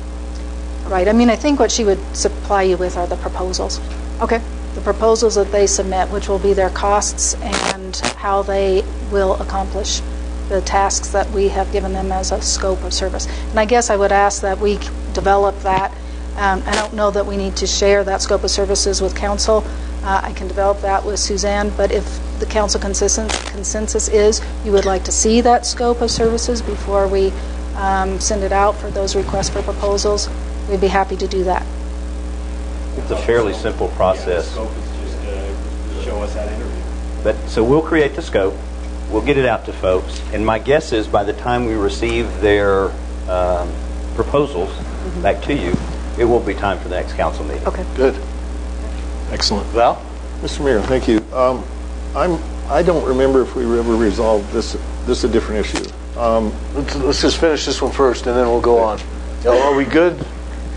Right. I mean, I think what she would supply you with are the proposals. Okay. The proposals that they submit, which will be their costs and how they will accomplish the tasks that we have given them as a scope of service. And I guess I would ask that we develop that. I don't know that we need to share that scope of services with council. I can develop that with Suzanne, but if the council consensus is you would like to see that scope of services before we send it out for those requests for proposals, we'd be happy to do that. It's a fairly simple process. Scope is just show us that interview. But so we'll create the scope, we'll get it out to folks, and my guess is by the time we receive their proposals back to you, it will be time for the next council meeting. Okay. Good. Excellent. Val? Mr. Mayor, thank you. I don't remember if we ever resolved this. This is a different issue. Let's just finish this one first, and then we'll go on. Are we good?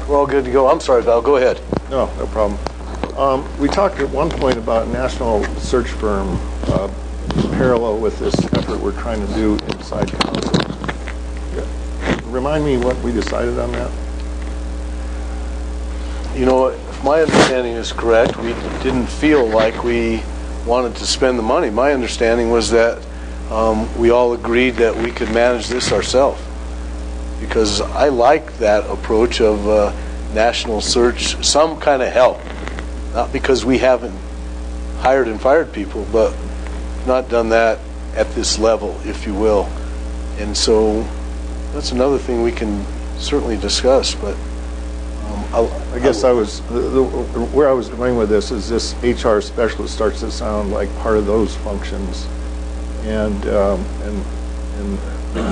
We're all good to go. I'm sorry, Val. Go ahead. No problem. We talked at one point about a national search firm parallel with this effort we're trying to do inside council. Remind me what we decided on that? You know, if my understanding is correct, we didn't feel like we wanted to spend the money. My understanding was that we all agreed that we could manage this ourselves. Because I like that approach of national search, some kind of help. Not because we haven't hired and fired people, but not done that at this level, if you will. And so that's another thing we can certainly discuss. But I guess where I was going with this is this HR specialist starts to sound like part of those functions, and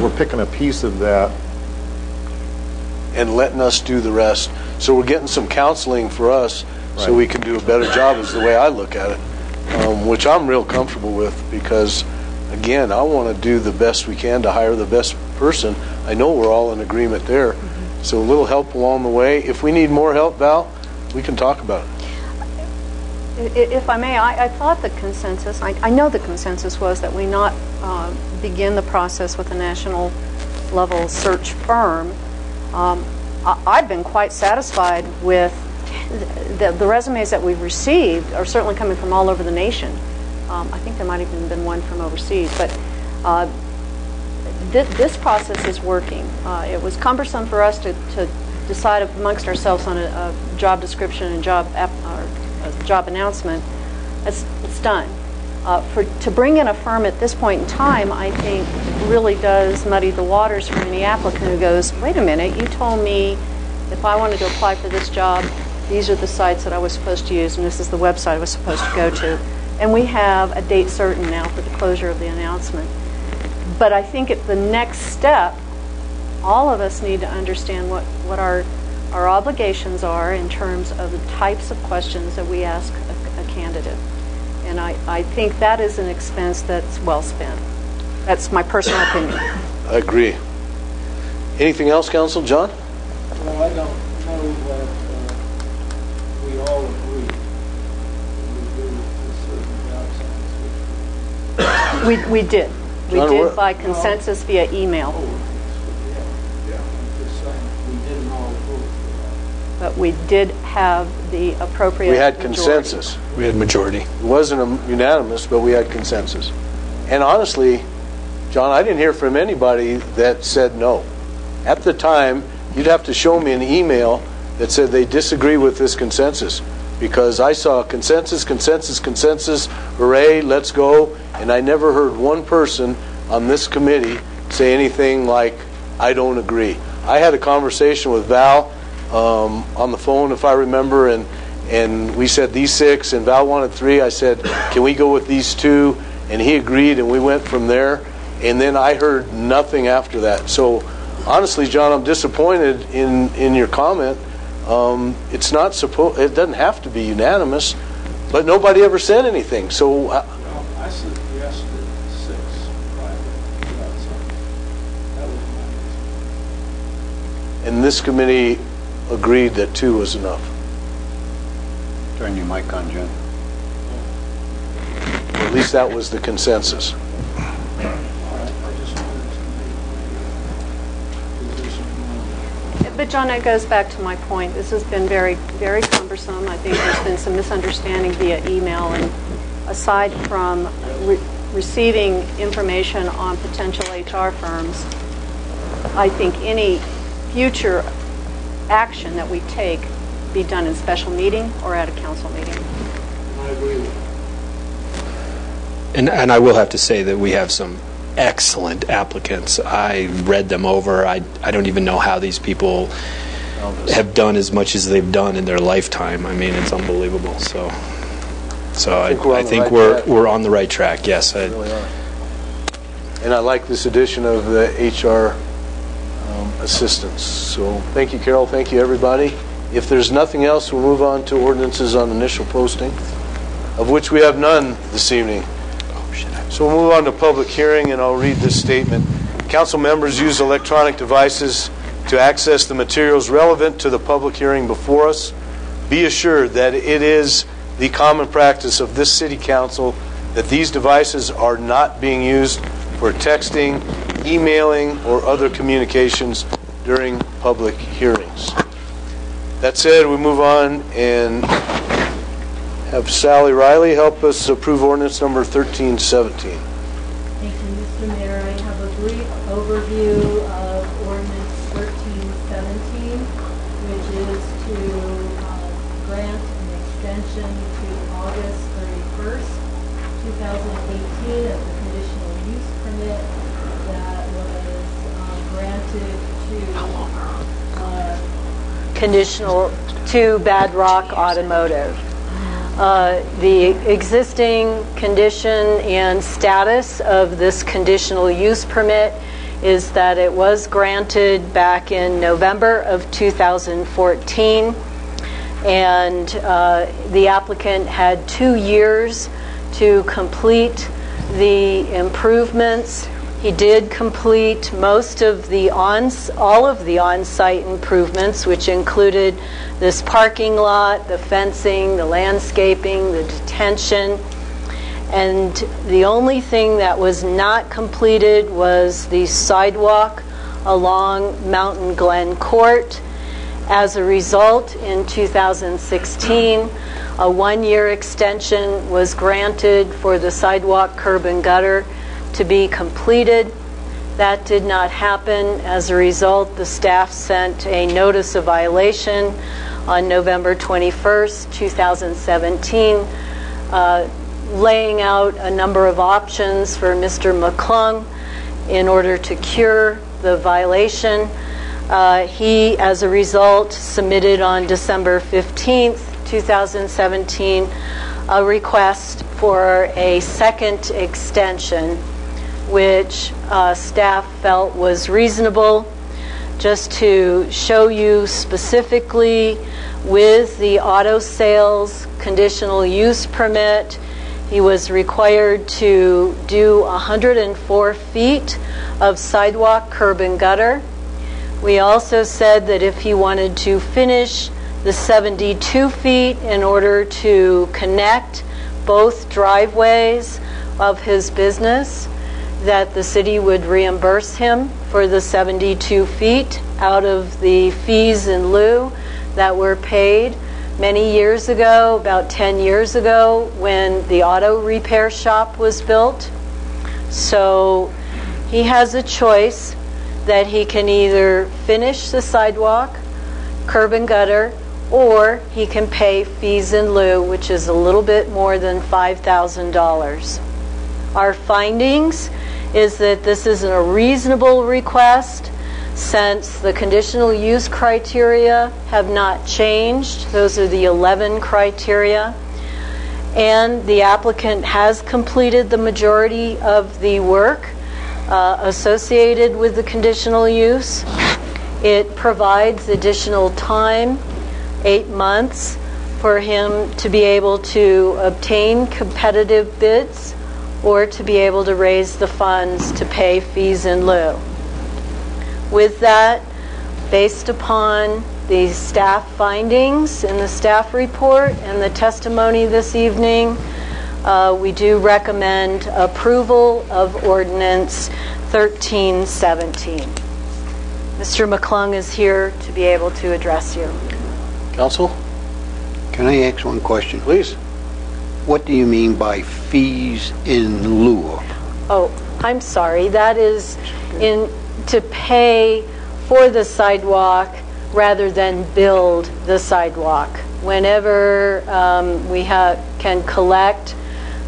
we're picking a piece of that and letting us do the rest. So we're getting some counseling for us so we can do a better job is the way I look at it, which I'm real comfortable with because, again, I want to do the best we can to hire the best person. I know we're all in agreement there. So a little help along the way. If we need more help, Val, we can talk about it. If I may, I thought the consensus, I know the consensus was that we not begin the process with a national level search firm. I've been quite satisfied with the resumes that we've received are certainly coming from all over the nation. I think there might have even been one from overseas, but this process is working. It was cumbersome for us to decide amongst ourselves on a job description and job announcement. It's done. To bring in a firm at this point in time, I think really does muddy the waters for any applicant who goes, wait a minute, you told me if I wanted to apply for this job, these are the sites that I was supposed to use, and this is the website I was supposed to go to. And we have a date certain now for the closure of the announcement. But I think at the next step, all of us need to understand what our obligations are in terms of the types of questions that we ask a candidate. And I think that is an expense that's well spent. That's my personal opinion. I agree. Anything else, Council? John? Well, I don't know that we all agree that we do a certain job science. We did. We John, did by consensus via email. Yeah, I'm just saying, we didn't all vote for that. But we did have the appropriate We had majority. consensus. We had majority. It wasn't unanimous, but we had consensus. And honestly, John, I didn't hear from anybody that said no. At the time, you'd have to show me an email that said they disagree with this consensus, because I saw consensus, hooray, let's go, and I never heard one person on this committee say anything like, I don't agree. I had a conversation with Val on the phone, if I remember, and we said these 6, and Val wanted 3. I said, can we go with these 2? And he agreed, and we went from there. And then I heard nothing after that. So honestly, John, I'm disappointed in your comment. It's not it doesn't have to be unanimous, but nobody ever said anything. So Well, I suggested 6 private job sites. That was my reason. and this committee agreed that 2 was enough. Turn your mic on, John. At least that was the consensus. I just wanted to make my position known. But John, that goes back to my point. This has been very, very cumbersome. I think there's been some misunderstanding via email, and aside from receiving information on potential HR firms, I think any future action that we take be done in special meeting or at a council meeting. I agree with that. And I will have to say that we have some excellent applicants. I read them over. I don't even know how these people have done as much as they've done in their lifetime. I mean, it's unbelievable. So I think we're on the right track. Yes, Really are. And I like this addition of the HR assistance. So thank you, Carol. Thank you, everybody. If there's nothing else, we'll move on to ordinances on initial posting, of which we have none this evening. So we'll move on to public hearing, and I'll read this statement. Council members use electronic devices to access the materials relevant to the public hearing before us. Be assured that it is the common practice of this City Council that these devices are not being used for texting, emailing, or other communications during public hearings. That said, we move on and have Sally Riley help us approve ordinance number 1317. Thank you, Mr. Mayor. I have a brief overview of ordinance 1317, which is to grant an extension to August 31st, 2018 of the conditional use permit that was granted to Conditional to Bad Rock Automotive. The existing condition and status of this conditional use permit is that it was granted back in November of 2014, and the applicant had 2 years to complete the improvements. He did complete most of all of the on-site improvements, which included this parking lot, the fencing, the landscaping, the detention. And the only thing that was not completed was the sidewalk along Mountain Glen Court. As a result, in 2016, a 1-year extension was granted for the sidewalk, curb, and gutter to be completed. That did not happen. As a result, the staff sent a notice of violation on November 21st, 2017, laying out a number of options for Mr. McClung in order to cure the violation. He, as a result, submitted on December 15th, 2017, a request for a second extension, which staff felt was reasonable. Just to show you specifically, with the auto sales conditional use permit, he was required to do 104 feet of sidewalk, curb, and gutter. We also said that if he wanted to finish the 72 feet in order to connect both driveways of his business, that the city would reimburse him for the 72 feet out of the fees in lieu that were paid many years ago, about 10 years ago, when the auto repair shop was built. So he has a choice that he can either finish the sidewalk, curb and gutter, or he can pay fees in lieu, which is a little bit more than $5,000. Our findings is that this is a reasonable request since the conditional use criteria have not changed. Those are the 11 criteria. And the applicant has completed the majority of the work associated with the conditional use. It provides additional time, 8 months, for him to be able to obtain competitive bids or to be able to raise the funds to pay fees in lieu. With that, based upon the staff findings in the staff report and the testimony this evening, we do recommend approval of ordinance 1317. Mr. McClung is here to be able to address you. Council? Can I ask one question? Please. What do you mean by fees in lieu of? Oh, I'm sorry. That is to pay for the sidewalk rather than build the sidewalk. Whenever we can collect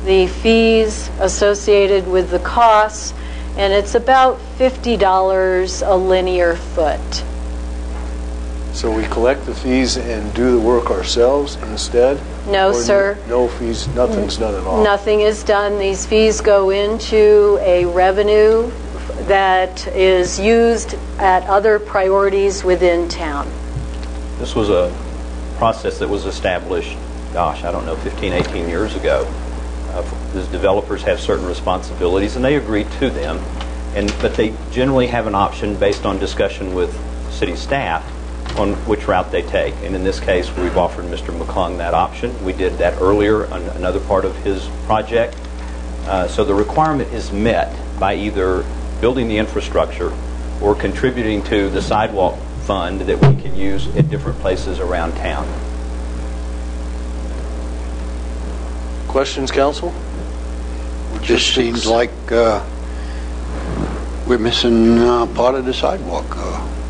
the fees associated with the costs, and it's about $50 a linear foot. So we collect the fees and do the work ourselves instead? No, Or sir. No fees, nothing's done at all? Nothing is done. These fees go into a revenue that is used at other priorities within town. This was a process that was established, gosh, I don't know, 15, 18 years ago. The developers have certain responsibilities, and they agree to them, but they generally have an option based on discussion with city staff on which route they take. And in this case, we've offered Mr. McClung that option. We did that earlier on another part of his project. So the requirement is met by either building the infrastructure or contributing to the sidewalk fund that we can use at different places around town. Questions, council? Just seems like we're missing part of the sidewalk.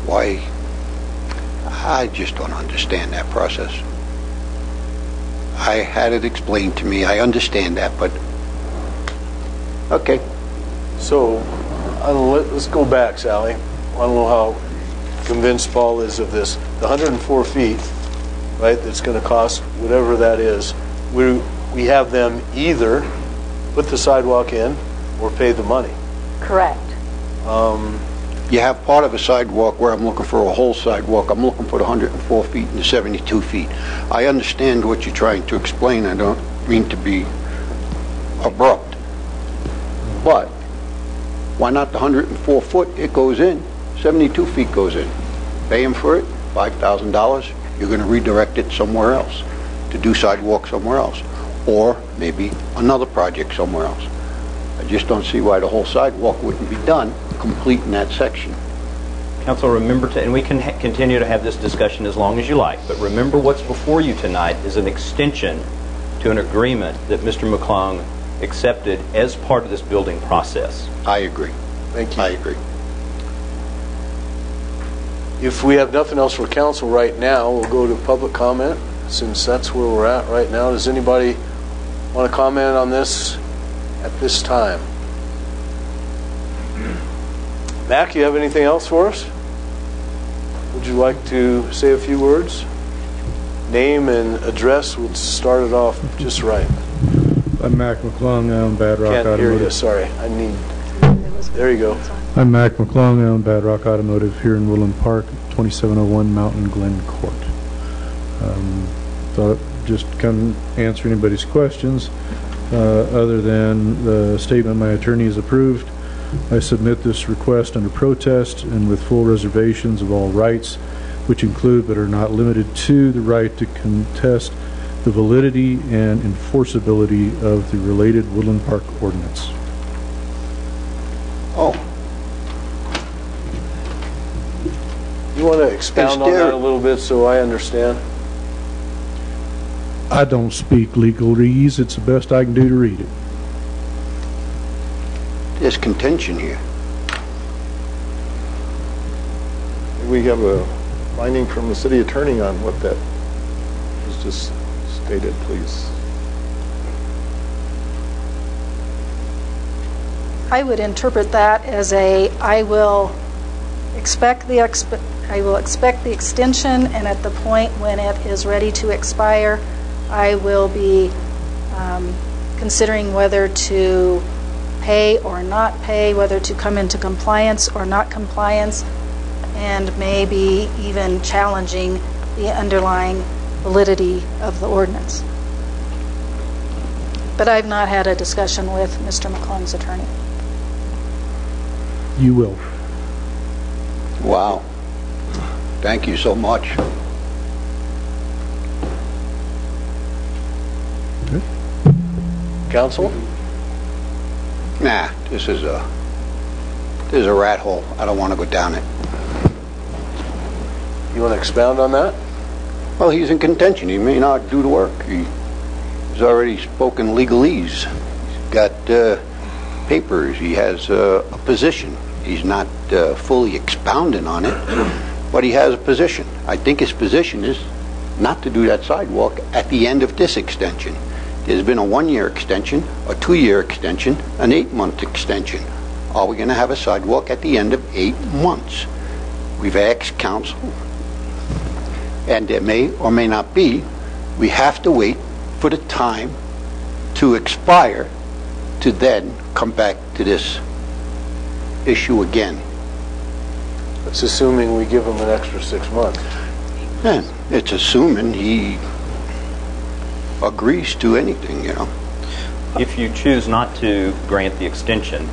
Why? I just don't understand that process. I had it explained to me. I understand that, but okay. So, let's go back, Sally. I don't know how convinced Paul is of this. The 104 feet, right, that's going to cost whatever that is, we have them either put the sidewalk in or pay the money. Correct. You have part of a sidewalk where I'm looking for a whole sidewalk. I'm looking for the 104 feet and the 72 feet. I understand what you're trying to explain. I don't mean to be abrupt. But why not the 104 foot? It goes in. 72 feet goes in. Pay him for it, $5,000. You're going to redirect it somewhere else to do sidewalk somewhere else. Or maybe another project somewhere else. I just don't see why the whole sidewalk wouldn't be done, complete in that section. Council, remember and we can continue to have this discussion as long as you like, but remember what's before you tonight is an extension to an agreement that Mr. McClung accepted as part of this building process. I agree. Thank you. I agree. If we have nothing else for council right now, we'll go to public comment, since that's where we're at right now. Does anybody want to comment on this at this time? Mac, you have anything else for us? Would you like to say a few words? Name and address would start it off just right. I'm Mac McClung. I own Bad Rock Can't Automotive. hear you, sorry. There you go. I'm Mac McClung. I own Bad Rock Automotive here in Woodland Park, 2701 Mountain Glen Court. Thought I'd just come answer anybody's questions. Other than the statement my attorney has approved, I submit this request under protest and with full reservations of all rights, which include but are not limited to the right to contest the validity and enforceability of the related Woodland Park ordinance. Oh. You want to expound on that a little bit so I understand? I don't speak legalese. It's the best I can do to read it. There's contention here. We have a finding from the city attorney on what that was just stated, please. I would interpret that as I will expect the extension, and at the point when it is ready to expire, I will be considering whether to pay or not pay, whether to come into compliance or not compliance, and maybe even challenging the underlying validity of the ordinance. But I've not had a discussion with Mr. McClung's attorney. You will. Wow. Thank you so much. Council? Nah, this is a rat hole. I don't want to go down it. You want to expound on that? Well, he's in contention. He may not do the work. He's already spoken legalese. He's got papers. He has a position. He's not fully expounding on it, but he has a position. I think his position is not to do that sidewalk at the end of this extension. There's been a 1-year extension, a 2-year extension, an 8-month extension. Are we going to have a sidewalk at the end of 8 months? We've asked council and there may or may not be, we have to wait for the time to expire to then come back to this issue again. It's assuming we give him an extra 6 months. And it's assuming he agrees to anything, you know. If you choose not to grant the extension,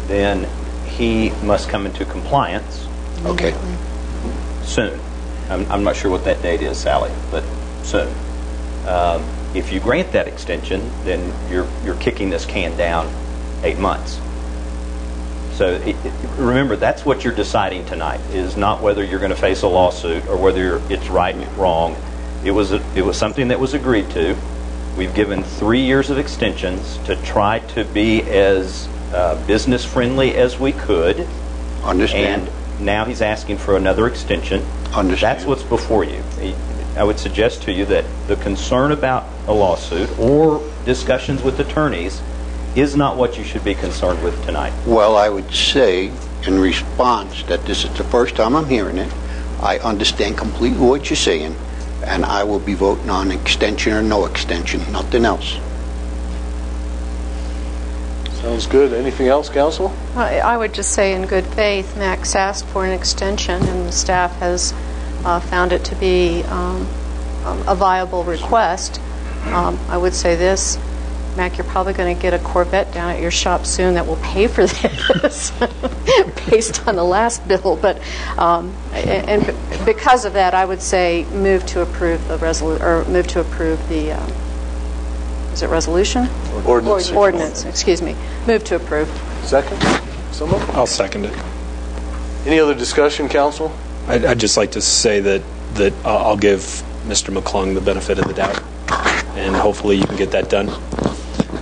then he must come into compliance Okay. soon. I'm not sure what that date is, Sally, but soon. If you grant that extension, then you're kicking this can down 8 months. So remember, that's what you're deciding tonight, is not whether you're going to face a lawsuit or whether it's right or wrong. It was something that was agreed to. We've given 3 years of extensions to try to be as business friendly as we could. Understand. And now he's asking for another extension. Understand. That's what's before you. I would suggest to you that the concern about a lawsuit or discussions with attorneys is not what you should be concerned with tonight. Well, I would say in response that this is the first time I'm hearing it. I understand completely what you're saying, and I will be voting on extension or no extension, nothing else. Sounds good. Anything else, counsel? I would just say in good faith, Max asked for an extension, and the staff has found it to be a viable request. I would say this, Mac, you're probably going to get a Corvette down at your shop soon that will pay for this based on the last bill. But and because of that, I would say move to approve the is it resolution? Ordinance. Ordinance, excuse me. Move to approve. Second? Someone? I'll second it. Any other discussion, counsel? I'd just like to say that I'll give Mr. McClung the benefit of the doubt, and hopefully you can get that done.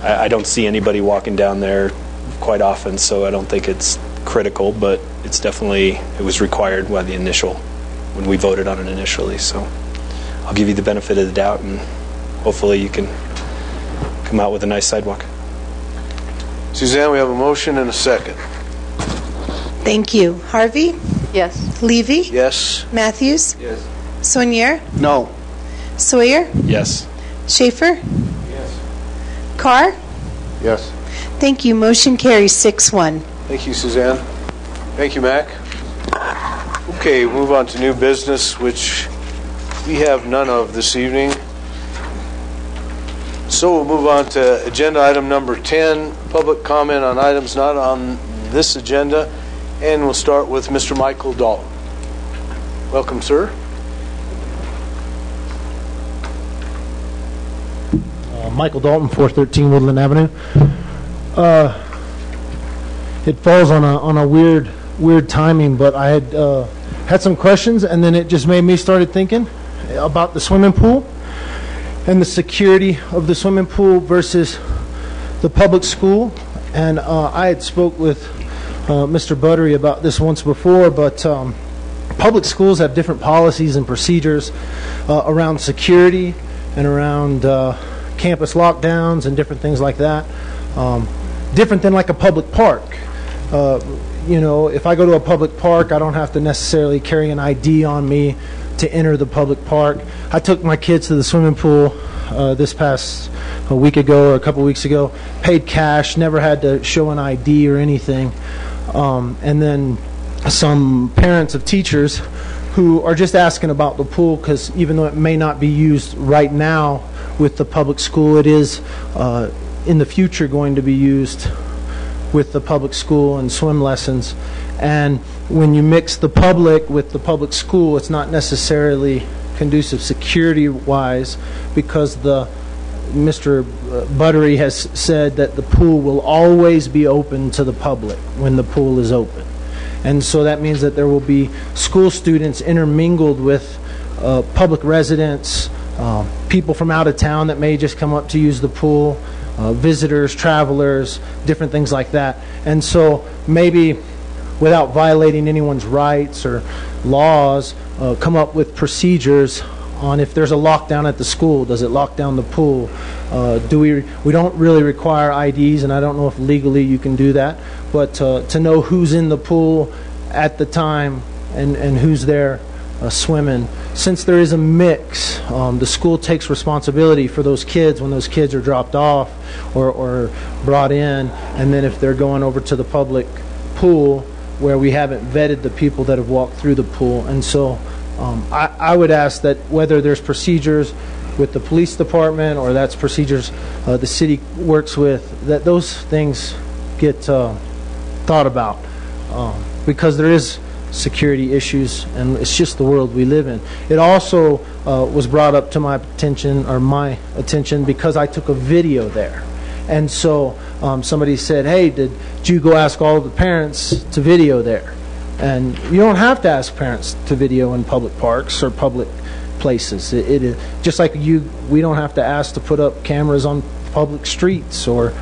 I don't see anybody walking down there quite often, so I don't think it's critical, but it's definitely, it was required by the initial, when we voted on it initially. So I'll give you the benefit of the doubt, and hopefully you can come out with a nice sidewalk. Suzanne, we have a motion and a second. Thank you. Harvey? Yes. Levy? Yes. Matthews? Yes. Saunier? No. Sawyer? Yes. Schaefer? Yes. Carr? Yes. Thank you. Motion carries 6-1. Thank you, Suzanne. Thank you, Mac. Okay, move on to new business, which we have none of this evening. So we'll move on to agenda item number 10, public comment on items not on this agenda, and we'll start with Mr. Michael Dalton. Welcome, sir. Michael Dalton, 413 Woodland Avenue. It falls on a weird timing, but I had some questions, and then it just made me started thinking about the swimming pool and the security of the swimming pool versus the public school. And I had spoke with Mr. Buttery about this once before, but public schools have different policies and procedures around security and around campus lockdowns and different things like that. Different than like a public park. You know, if I go to a public park, I don't have to necessarily carry an ID on me to enter the public park. I took my kids to the swimming pool this past a week ago or a couple weeks ago, paid cash, never had to show an ID or anything. And then some parents of teachers who are just asking about the pool because even though it may not be used right now with the public school, it is in the future going to be used with the public school and swim lessons. And when you mix the public with the public school, it's not necessarily conducive security-wise because Mr. Buttery has said that the pool will always be open to the public when the pool is open. And so that means that there will be school students intermingled with public residents, people from out of town that may just come up to use the pool, visitors, travelers, different things like that. And so maybe without violating anyone's rights or laws, come up with procedures on if there's a lockdown at the school, does it lock down the pool? We don't really require IDs, and I don't know if legally you can do that, but to know who's in the pool at the time and who's there swimming. Since there is a mix, the school takes responsibility for those kids when those kids are dropped off or brought in, and then if they're going over to the public pool where we haven't vetted the people that have walked through the pool. And so I would ask that whether there's procedures with the police department or that's procedures the city works with, that those things get thought about, because there is security issues, and it's just the world we live in. It also was brought up to my attention because I took a video there. And so somebody said, hey, did you go ask all of the parents to video there? And you don't have to ask parents to video in public parks or public places. It is just like we don't have to ask to put up cameras on public streets, or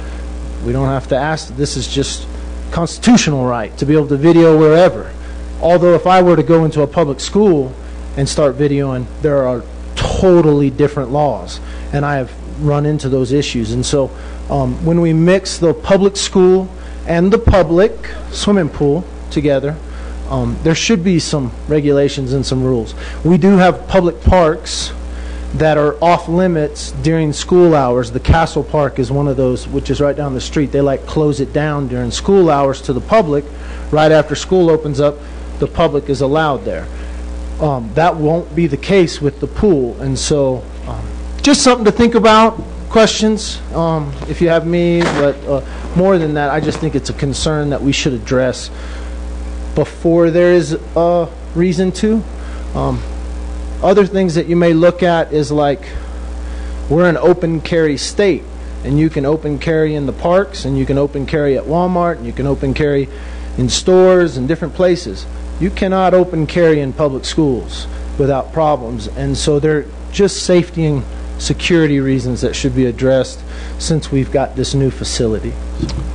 we don't have to ask. This is just constitutional right to be able to video wherever. Although if I were to go into a public school and start videoing, there are totally different laws, and I have run into those issues. And so when we mix the public school and the public swimming pool together, there should be some regulations and some rules. We do have public parks that are off limits during school hours. The Castle Park is one of those, which is right down the street. They close it down during school hours to the public. Right after school opens up, the public is allowed there. That won't be the case with the pool. And so just something to think about. Questions if you have me, but more than that, I just think it's a concern that we should address before there is a reason to. Other things that you may look at is like, we're an open carry state, and you can open carry in the parks, and you can open carry at Walmart, and you can open carry in stores and different places. You cannot open carry in public schools without problems, and so they're just safety and security reasons that should be addressed since we've got this new facility.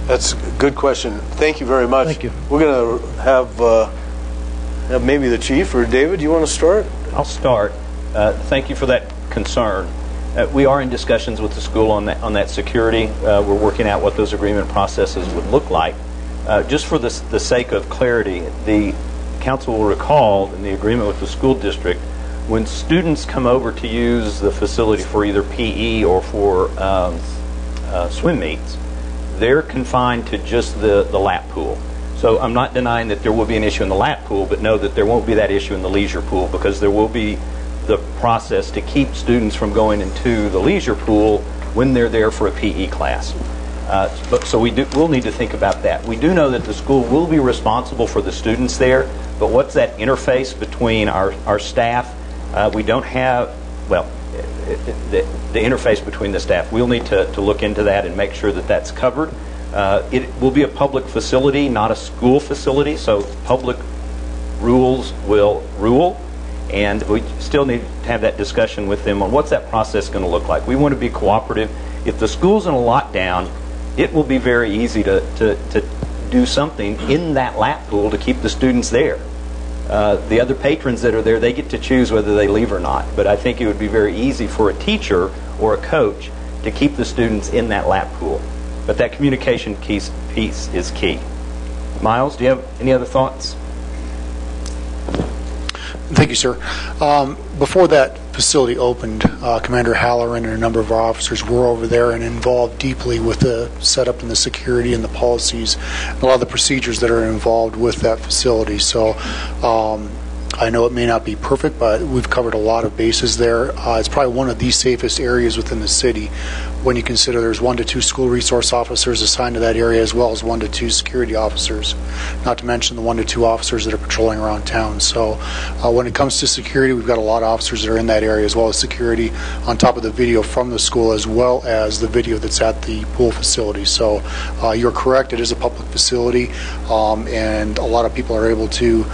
That's a good question. Thank you very much. Thank you. We're going to have maybe the chief or David. You want to start? I'll start. Thank you for that concern. We are in discussions with the school on that security. We're working out what those agreement processes would look like. Just for the sake of clarity, the council will recall in the agreement with the school district, when students come over to use the facility for either PE or for swim meets, they're confined to just the lap pool. So I'm not denying that there will be an issue in the lap pool, but know that there won't be that issue in the leisure pool, because there will be the process to keep students from going into the leisure pool when they're there for a PE class. So we'll need to think about that. We do know that the school will be responsible for the students there, but what's that interface between our staff? We don't have, well, the interface between the staff. We'll need to look into that and make sure that that's covered. It will be a public facility, not a school facility, so public rules will rule, and we still need to have that discussion with them on what's that process going to look like. We want to be cooperative. If the school's in a lockdown, it will be very easy to do something in that lap pool to keep the students there. The other patrons that are there, they get to choose whether they leave or not. But I think it would be very easy for a teacher or a coach to keep the students in that lap pool. But that communication piece is key. Miles, do you have any other thoughts? Thank you, sir. Before that facility opened, Commander Halloran and a number of our officers were over there and involved deeply with the setup and the security and the policies and a lot of the procedures that are involved with that facility. So I know it may not be perfect, but we've covered a lot of bases there. It's probably one of the safest areas within the city when you consider there's 1 to 2 school resource officers assigned to that area, as well as 1 to 2 security officers, not to mention the 1 to 2 officers that are patrolling around town. So when it comes to security, we've got a lot of officers that are in that area, as well as security on top of the video from the school, as well as the video that's at the pool facility. So you're correct, it is a public facility, and a lot of people are able to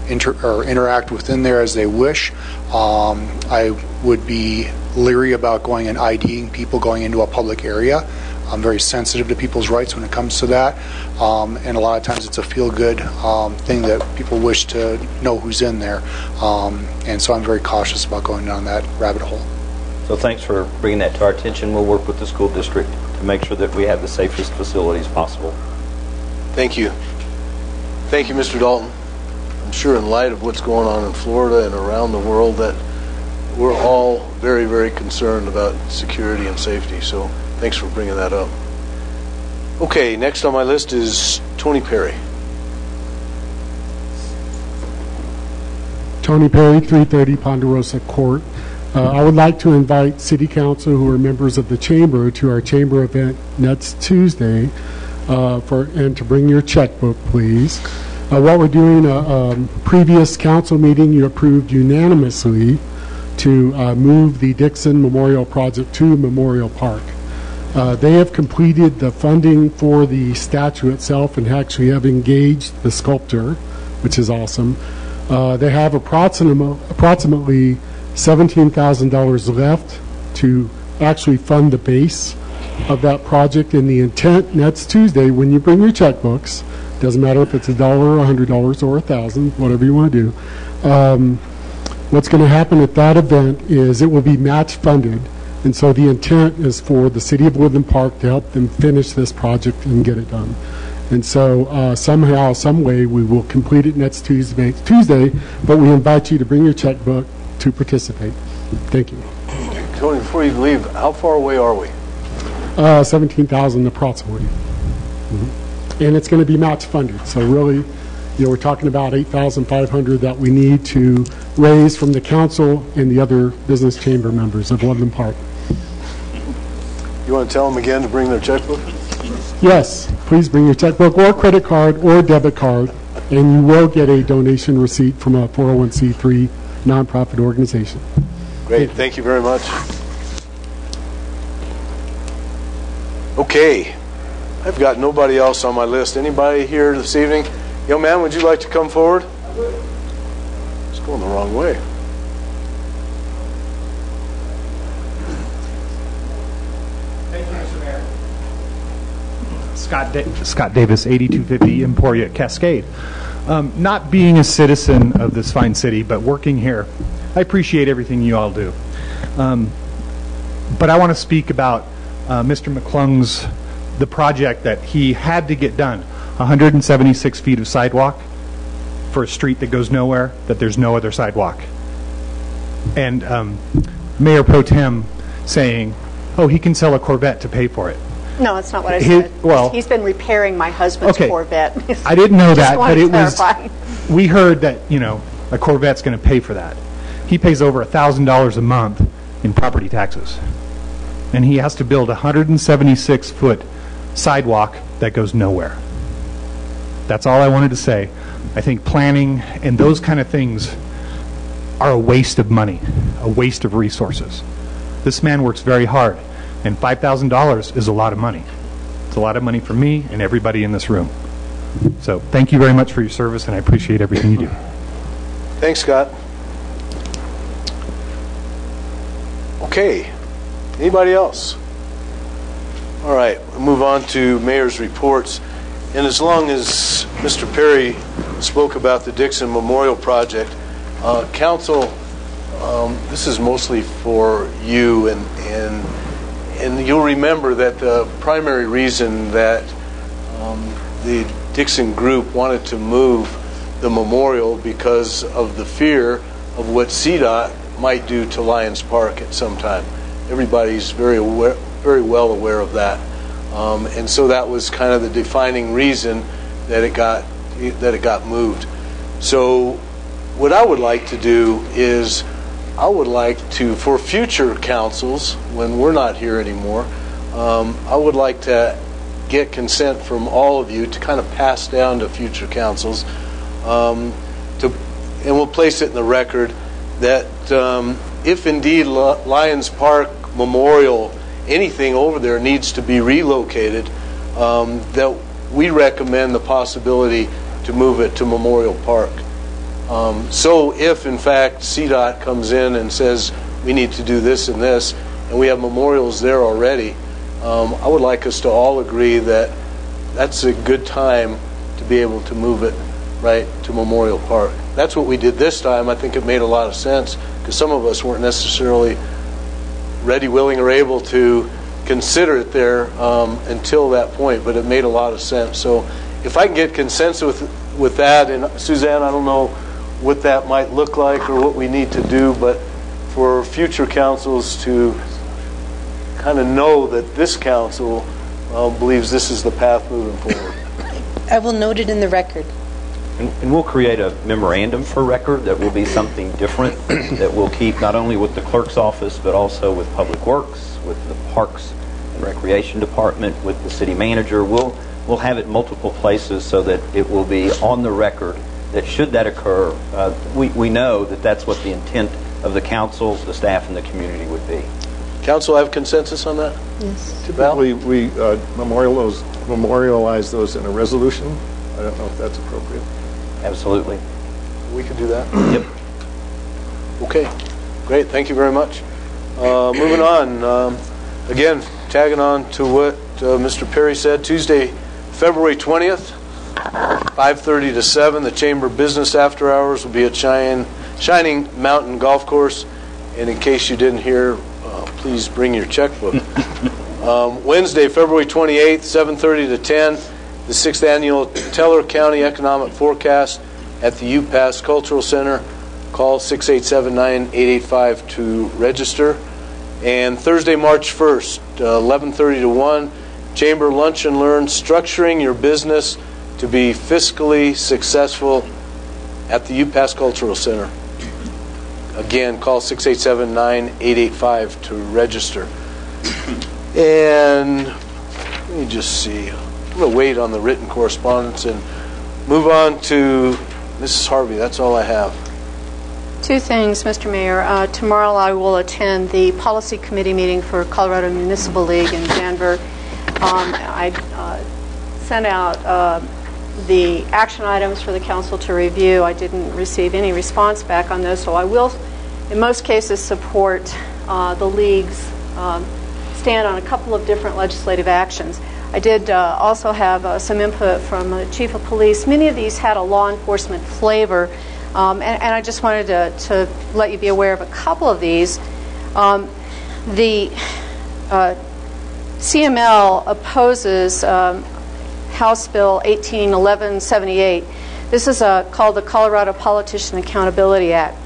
interact within there as they wish. I would be leery about going and IDing people going into a public area. I'm very sensitive to people's rights when it comes to that, and a lot of times it's a feel-good thing that people wish to know who's in there, and so I'm very cautious about going down that rabbit hole. So thanks for bringing that to our attention. We'll work with the school district to make sure that we have the safest facilities possible. Thank you. Thank you, Mr. Dalton. sure in light of what's going on in Florida and around the world that we're all very, very concerned about security and safety. So thanks for bringing that up. Okay, next on my list is Tony Perry. Tony Perry, 330 Ponderosa Court. I would like to invite City Council who are members of the Chamber to our Chamber event next Tuesday and to bring your checkbook, please. What we're doing, previous council meeting, you approved unanimously to move the Dixon Memorial Project to Memorial Park. They have completed the funding for the statue itself and actually have engaged the sculptor, which is awesome. They have approximately $17,000 left to actually fund the base of that project, and the intent next Tuesday when you bring your checkbooks, doesn't matter if it's $1 or $100 or $1,000, whatever you want to do, what's going to happen at that event is it will be match funded, and so the intent is for the City of Woodland Park to help them finish this project and get it done. And so somehow, some way, we will complete it next Tuesday, but we invite you to bring your checkbook to participate. Thank you. Tony, before you leave, how far away are we? 17,000 approximately. Mm-hmm. And it's going to be match funded. So really, we're talking about 8,500 that we need to raise from the council and the other business chamber members of Woodland Park. You want to tell them again to bring their checkbook? Yes, please bring your checkbook or credit card or debit card, and you will get a donation receipt from a 401c3 nonprofit organization. Great, thank you very much. Okay, I've got nobody else on my list. Anybody here this evening? Young man, would you like to come forward? It's going the wrong way. Thank you, Mr. Mayor. Scott Davis, 8250 Emporia, Cascade. Not being a citizen of this fine city, but working here, I appreciate everything you all do. But I want to speak about Mr. McClung's, the project that he had to get done, 176 feet of sidewalk for a street that goes nowhere, that there's no other sidewalk. And Mayor Pro Tem saying, oh, he can sell a Corvette to pay for it. No, that's not what I said. Well, he's been repairing my husband's Corvette. I didn't know that, but it was. Clarify. We heard that a Corvette's going to pay for that. He pays over $1,000 a month in property taxes, and he has to build a 176-foot sidewalk that goes nowhere. That's all I wanted to say. I think planning and those kind of things are a waste of money, a waste of resources. This man works very hard. And $5,000 is a lot of money. It's a lot of money for me and everybody in this room. So thank you very much for your service, and I appreciate everything you do. Thanks, Scott. Okay. Anybody else? All right. We'll move on to mayor's reports. And as long as Mr. Perry spoke about the Dixon Memorial Project, Council, this is mostly for you, and you'll remember that the primary reason that the Dixon group wanted to move the memorial because of the fear of what CDOT might do to Lions Park at some time. Everybody's very well aware of that, and so that was kind of the defining reason that it got moved. So, what I would like to do is, I would like to, for future councils, when we're not here anymore, I would like to get consent from all of you to kind of pass down to future councils, and we'll place it in the record that if indeed Lions Park Memorial, anything over there needs to be relocated, that we recommend the possibility to move it to Memorial Park. So if, in fact, CDOT comes in and says we need to do this and this, and we have memorials there already, I would like us to all agree that that's a good time to be able to move it right to Memorial Park. That's what we did this time. I think it made a lot of sense because some of us weren't necessarily ready, willing, or able to consider it there until that point, but it made a lot of sense. So if I can get consensus with that, and Suzanne, I don't know what that might look like or what we need to do, but for future councils to kind of know that this council believes this is the path moving forward. I will note it in the record. And we'll create a memorandum for record that will be something different that we'll keep not only with the clerk's office, but also with Public Works, with the Parks and Recreation Department, with the city manager. We'll have it multiple places so that it will be on the record that should that occur, we know that that's what the intent of the council, the staff, and the community would be. Council have consensus on that? Yes. Typically, we memorialize those in a resolution. I don't know if that's appropriate. Absolutely. We could do that? Yep. Okay, great. Thank you very much. Moving on. Again, tagging on to what Mr. Perry said, Tuesday, February 20th, 5:30 to 7, the Chamber Business After Hours will be at Shining Mountain Golf Course. And in case you didn't hear, please bring your checkbook. Wednesday, February 28th, 7:30 to 10, the 6th Annual Teller County Economic Forecast at the UPass Cultural Center. Call 687-9885 to register. And Thursday, March 1st, 11:30 to 1, Chamber Lunch and Learn, Structuring Your Business to be Fiscally Successful at the UPass Cultural Center. Again, call 687-9885 to register. And let me just see. I'm going to wait on the written correspondence and move on to Mrs. Harvey. That's all I have. Two things, Mr. Mayor. Tomorrow I will attend the Policy Committee meeting for Colorado Municipal League in Denver. I sent out the action items for the council to review. I didn't receive any response back on those, so I will, in most cases, support the League's stand on a couple of different legislative actions. I did also have some input from the Chief of Police. Many of these had a law enforcement flavor, and I just wanted to let you be aware of a couple of these. The CML opposes House Bill 181178. This is called the Colorado Politician Accountability Act.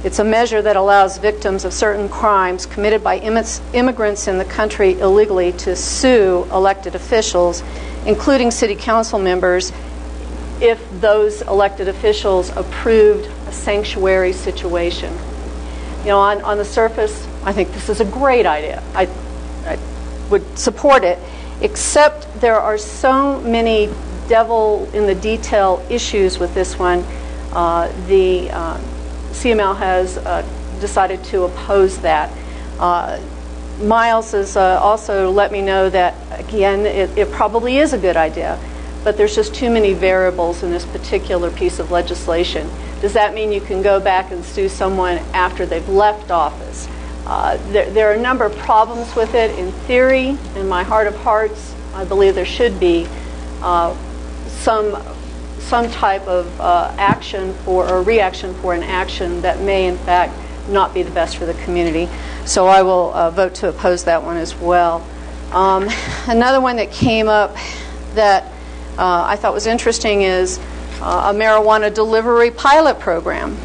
It's a measure that allows victims of certain crimes committed by immigrants in the country illegally to sue elected officials, including city council members, if those elected officials approved a sanctuary situation. You know, on the surface, I think this is a great idea. I would support it, except there are so many devil in the detail issues with this one. The CML has decided to oppose that. Miles has also let me know that, again, it probably is a good idea, but there's just too many variables in this particular piece of legislation. Does that mean you can go back and sue someone after they've left office? There are a number of problems with it. In theory, in my heart of hearts, I believe there should be some type of action for or reaction for an action that may, in fact, not be the best for the community. So I will vote to oppose that one as well. Another one that came up that I thought was interesting is a marijuana delivery pilot program.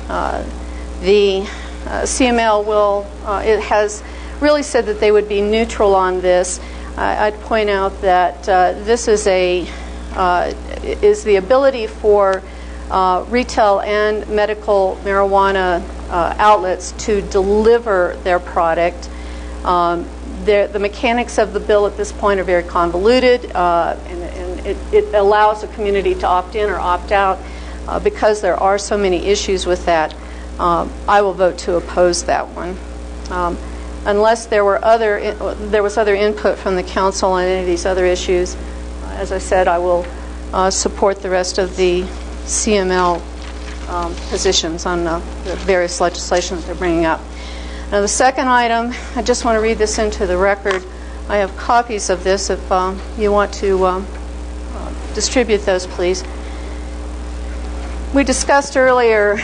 The CML it has really said that they would be neutral on this. I'd point out that this is the ability for retail and medical marijuana outlets to deliver their product. The mechanics of the bill at this point are very convoluted, and it allows the community to opt in or opt out because there are so many issues with that. I will vote to oppose that one. Unless there was other input from the council on any of these other issues, as I said, I will support the rest of the CML positions on the various legislation that they're bringing up. Now, the second item, I just want to read this into the record. I have copies of this if you want to distribute those, please. We discussed earlier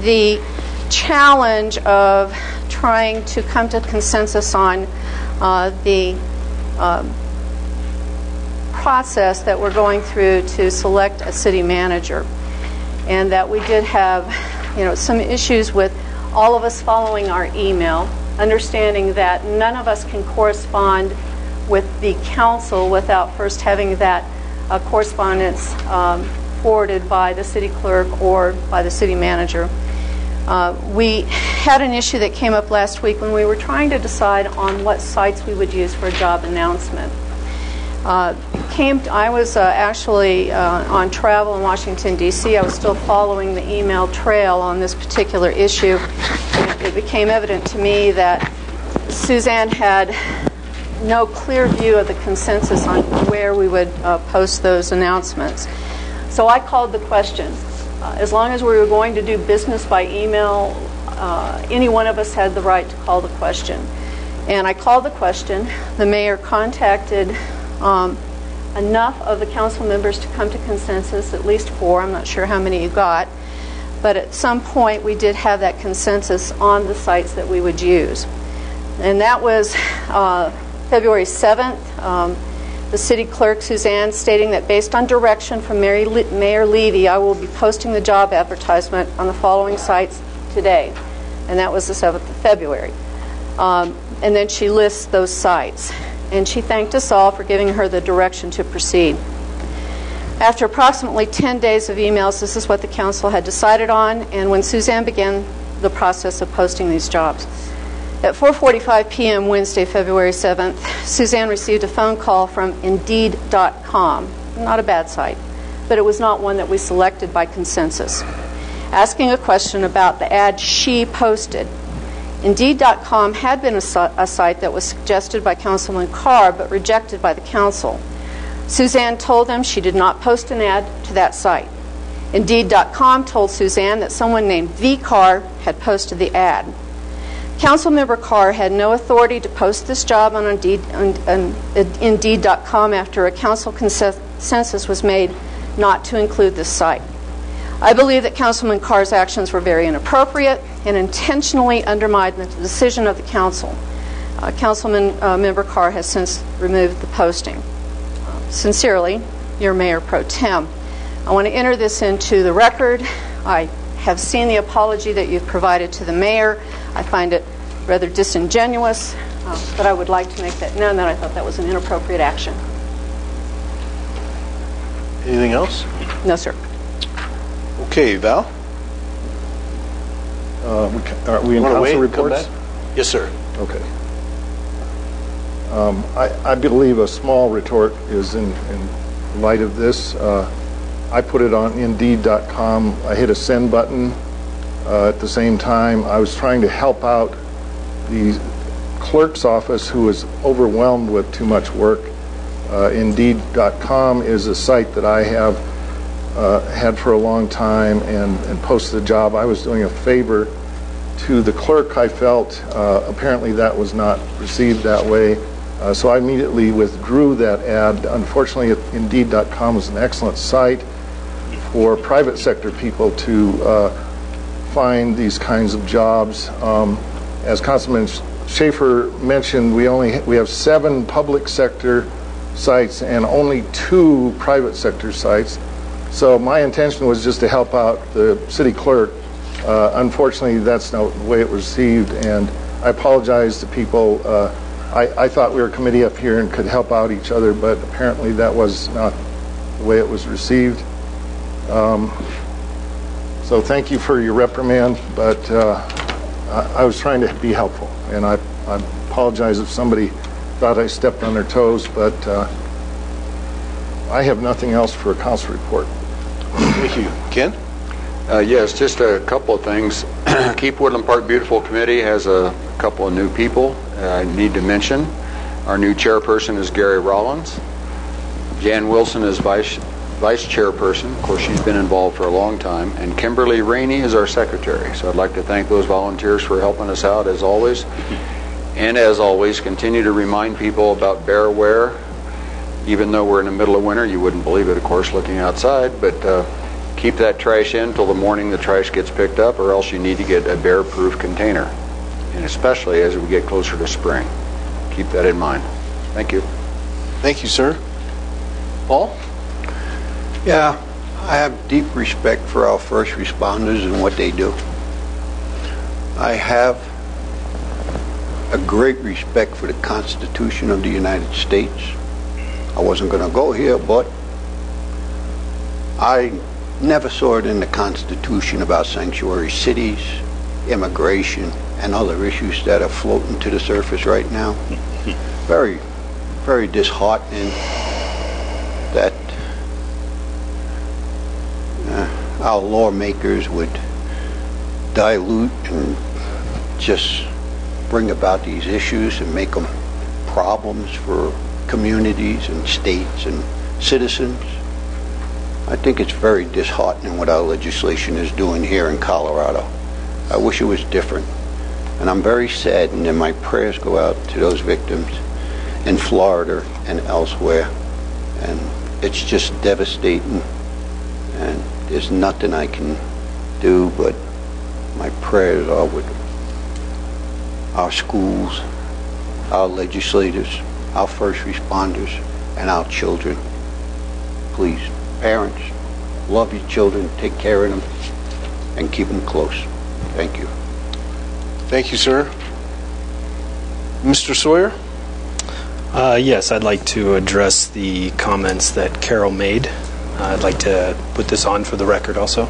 the challenge of trying to come to consensus on the process that we're going through to select a city manager, and that we did have some issues with all of us following our email, understanding that none of us can correspond with the council without first having that correspondence forwarded by the city clerk or by the city manager. We had an issue that came up last week when we were trying to decide on what sites we would use for a job announcement. I was actually on travel in Washington, D.C. I was still following the email trail on this particular issue. And it became evident to me that Suzanne had no clear view of the consensus on where we would post those announcements. So I called the question. As long as we were going to do business by email, any one of us had the right to call the question. And I called the question. The mayor contacted enough of the council members to come to consensus, at least 4. I'm not sure how many you got. But at some point, we did have that consensus on the sites that we would use. And that was February 7th. The city clerk, Suzanne, stating that based on direction from Mayor Levy, I will be posting the job advertisement on the following sites today. And that was the 7th of February. And then she lists those sites. And she thanked us all for giving her the direction to proceed. After approximately 10 days of emails, this is what the council had decided on, and when Suzanne began the process of posting these jobs. At 4:45 p.m. Wednesday, February 7th, Suzanne received a phone call from Indeed.com. Not a bad site, but it was not one that we selected by consensus. Asking a question about the ad she posted. Indeed.com had been a site that was suggested by Councilman Carr, but rejected by the council. Suzanne told them she did not post an ad to that site. Indeed.com told Suzanne that someone named V. Carr had posted the ad. Councilmember Carr had no authority to post this job on Indeed.com after a council consensus was made not to include this site. I believe that Councilman Carr's actions were very inappropriate and intentionally undermined the decision of the council. Member Carr has since removed the posting. Sincerely, your Mayor Pro Tem. I want to enter this into the record. I have seen the apology that you've provided to the mayor. I find it rather disingenuous, but I would like to make that known that I thought that was an inappropriate action. Anything else? No, sir. Okay, Val? Are we in council reports? Yes, sir. Okay. I believe a small retort is in light of this. I put it on Indeed.com. I hit a send button at the same time. I was trying to help out the clerk's office who was overwhelmed with too much work. Indeed.com is a site that I have had for a long time and posted a job. I was doing a favor to the clerk, I felt. Apparently that was not received that way. So I immediately withdrew that ad. Unfortunately, Indeed.com was an excellent site for private sector people to find these kinds of jobs. As Councilman Schaefer mentioned, we have 7 public sector sites and only 2 private sector sites. So my intention was just to help out the city clerk. Unfortunately, that's not the way it was received, and I apologize to people. I thought we were a committee up here and could help out each other, but apparently that was not the way it was received. So thank you for your reprimand, but I was trying to be helpful, and I apologize if somebody thought I stepped on their toes, but I have nothing else for a council report. Thank you. Ken? Yes, just a couple of things. Keep Woodland Park Beautiful Committee has a couple of new people I need to mention. Our new chairperson is Gary Rollins. Jan Wilson is vice chairperson. Of course, she's been involved for a long time. And Kimberly Rainey is our secretary. So I'd like to thank those volunteers for helping us out as always. And as always, continue to remind people about bear wear. Even though we're in the middle of winter, you wouldn't believe it, of course, looking outside, but keep that trash in till the morning the trash gets picked up, or else you need to get a bear-proof container, and especially as we get closer to spring. Keep that in mind. Thank you. Thank you, sir. Paul? Yeah, I have deep respect for our first responders and what they do. I have a great respect for the Constitution of the United States. I wasn't going to go here, but I never saw it in the Constitution about sanctuary cities, immigration, and other issues that are floating to the surface right now. Very, very disheartening that our lawmakers would dilute and just bring about these issues and make them problems for communities and states and citizens. I think it's very disheartening what our legislation is doing here in Colorado. I wish it was different. And I'm very saddened, and my prayers go out to those victims in Florida and elsewhere. And it's just devastating. And there's nothing I can do, but my prayers are with our schools, our legislators, our first responders, and our children. Please, parents, love your children, take care of them, and keep them close. Thank you. Thank you, sir. Mr. Sawyer? Yes, I'd like to address the comments that Carol made. I'd like to put this on for the record also.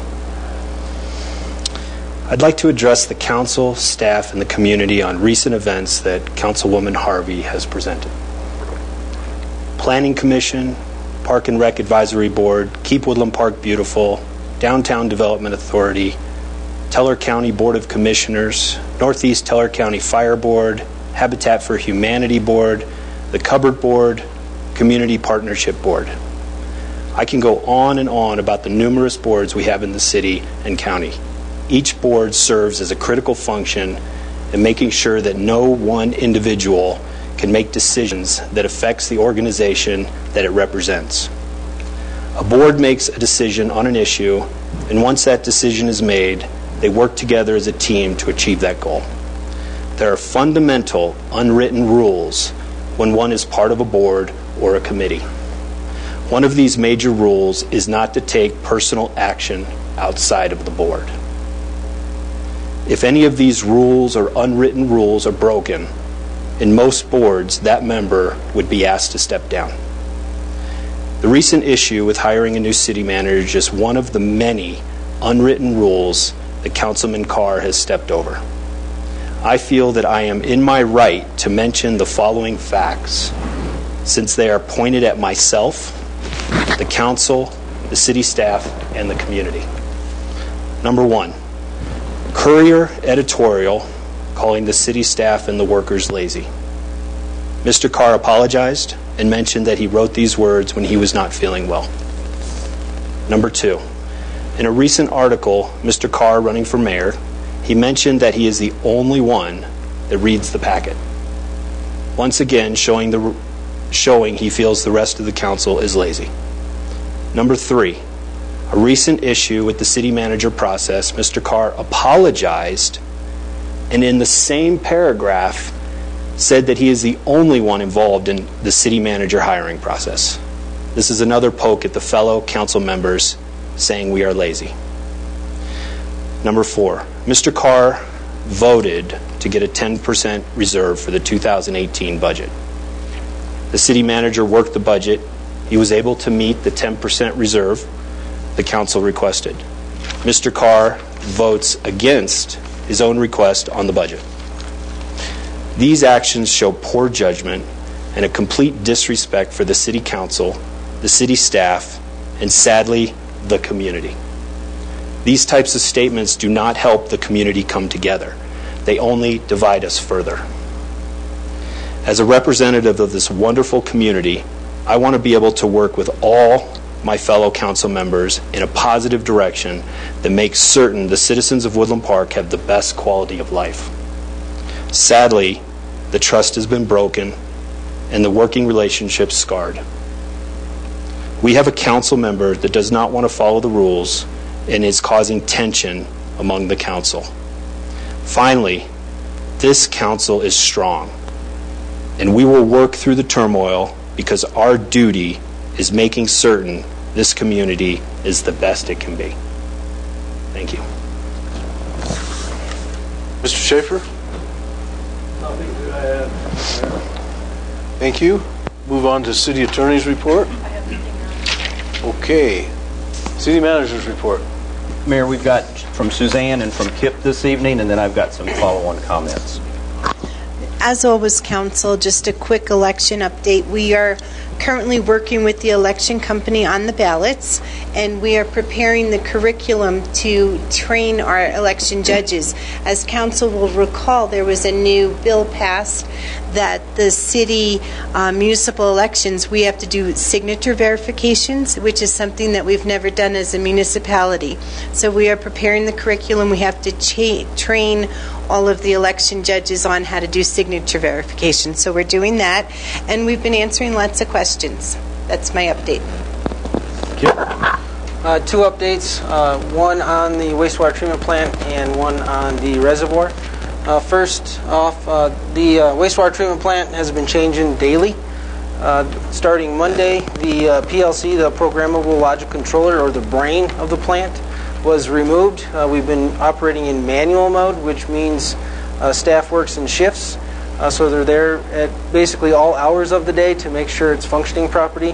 I'd like to address the council, staff, and the community on recent events that Councilwoman Harvey has presented. Planning Commission, Park and Rec Advisory Board, Keep Woodland Park Beautiful, Downtown Development Authority, Teller County Board of Commissioners, Northeast Teller County Fire Board, Habitat for Humanity Board, the Cupboard Board, Community Partnership Board. I can go on and on about the numerous boards we have in the city and county. Each board serves as a critical function in making sure that no one individual can make decisions that affects the organization that it represents. A board makes a decision on an issue, and once that decision is made, they work together as a team to achieve that goal. There are fundamental unwritten rules when one is part of a board or a committee. One of these major rules is not to take personal action outside of the board. If any of these rules or unwritten rules are broken, in most boards, that member would be asked to step down. The recent issue with hiring a new city manager is just one of the many unwritten rules that Councilman Carr has stepped over. I feel that I am in my right to mention the following facts, since they are pointed at myself, the council, the city staff, and the community. Number one, Courier editorial calling the city staff and the workers lazy. Mr. Carr apologized and mentioned that he wrote these words when he was not feeling well. Number two, in a recent article, Mr. Carr running for mayor, he mentioned that he is the only one that reads the packet. Once again, showing he feels the rest of the council is lazy. Number three, a recent issue with the city manager process, Mr. Carr apologized and in the same paragraph said that he is the only one involved in the city manager hiring process. This is another poke at the fellow council members saying we are lazy. Number four, Mr. Carr voted to get a 10% reserve for the 2018 budget. The city manager worked the budget. He was able to meet the 10% reserve the council requested. Mr. Carr votes against his own request on the budget. These actions show poor judgment and a complete disrespect for the city council, the city staff, and sadly, the community. These types of statements do not help the community come together. They only divide us further. As a representative of this wonderful community, I want to be able to work with all my fellow council members in a positive direction that makes certain the citizens of Woodland Park have the best quality of life. Sadly, the trust has been broken and the working relationship scarred. We have a council member that does not want to follow the rules and is causing tension among the council. Finally, this council is strong, and we will work through the turmoil because our duty is making certain this community is the best it can be. Thank you. Mr. Schaefer? Nothing to add. Thank you. Move on to City Attorney's report. Okay. City Manager's report. Mayor, we've got from Suzanne and from Kip this evening, and then I've got some follow-on comments. As always, Council, just a quick election update. We are currently working with the election company on the ballots, and we are preparing the curriculum to train our election judges. As Council will recall, there was a new bill passed that the city municipal elections, we have to do signature verifications, which is something that we've never done as a municipality. So we are preparing the curriculum. We have to train all of the election judges on how to do signature verification. So we're doing that, and we've been answering lots of questions. That's my update. Two updates, one on the wastewater treatment plant and one on the reservoir. First off, the wastewater treatment plant has been changing daily. Starting Monday, the PLC, the Programmable Logic Controller, or the brain of the plant, was removed. We've been operating in manual mode, which means staff works in shifts. So they're there at basically all hours of the day to make sure it's functioning properly.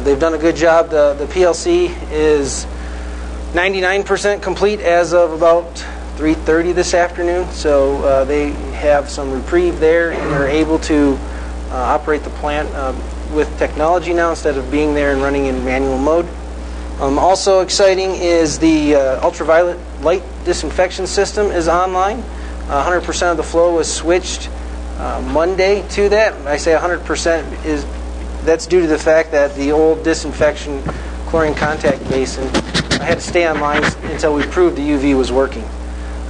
They've done a good job. The PLC is 99% complete as of about 3:30 this afternoon. So they have some reprieve there, and they're able to operate the plant with technology now instead of being there and running in manual mode. Also exciting is the ultraviolet light disinfection system is online. 100% of the flow was switched Monday to that. I say 100% that's due to the fact that the old disinfection chlorine contact basin, I had to stay online until we proved the UV was working.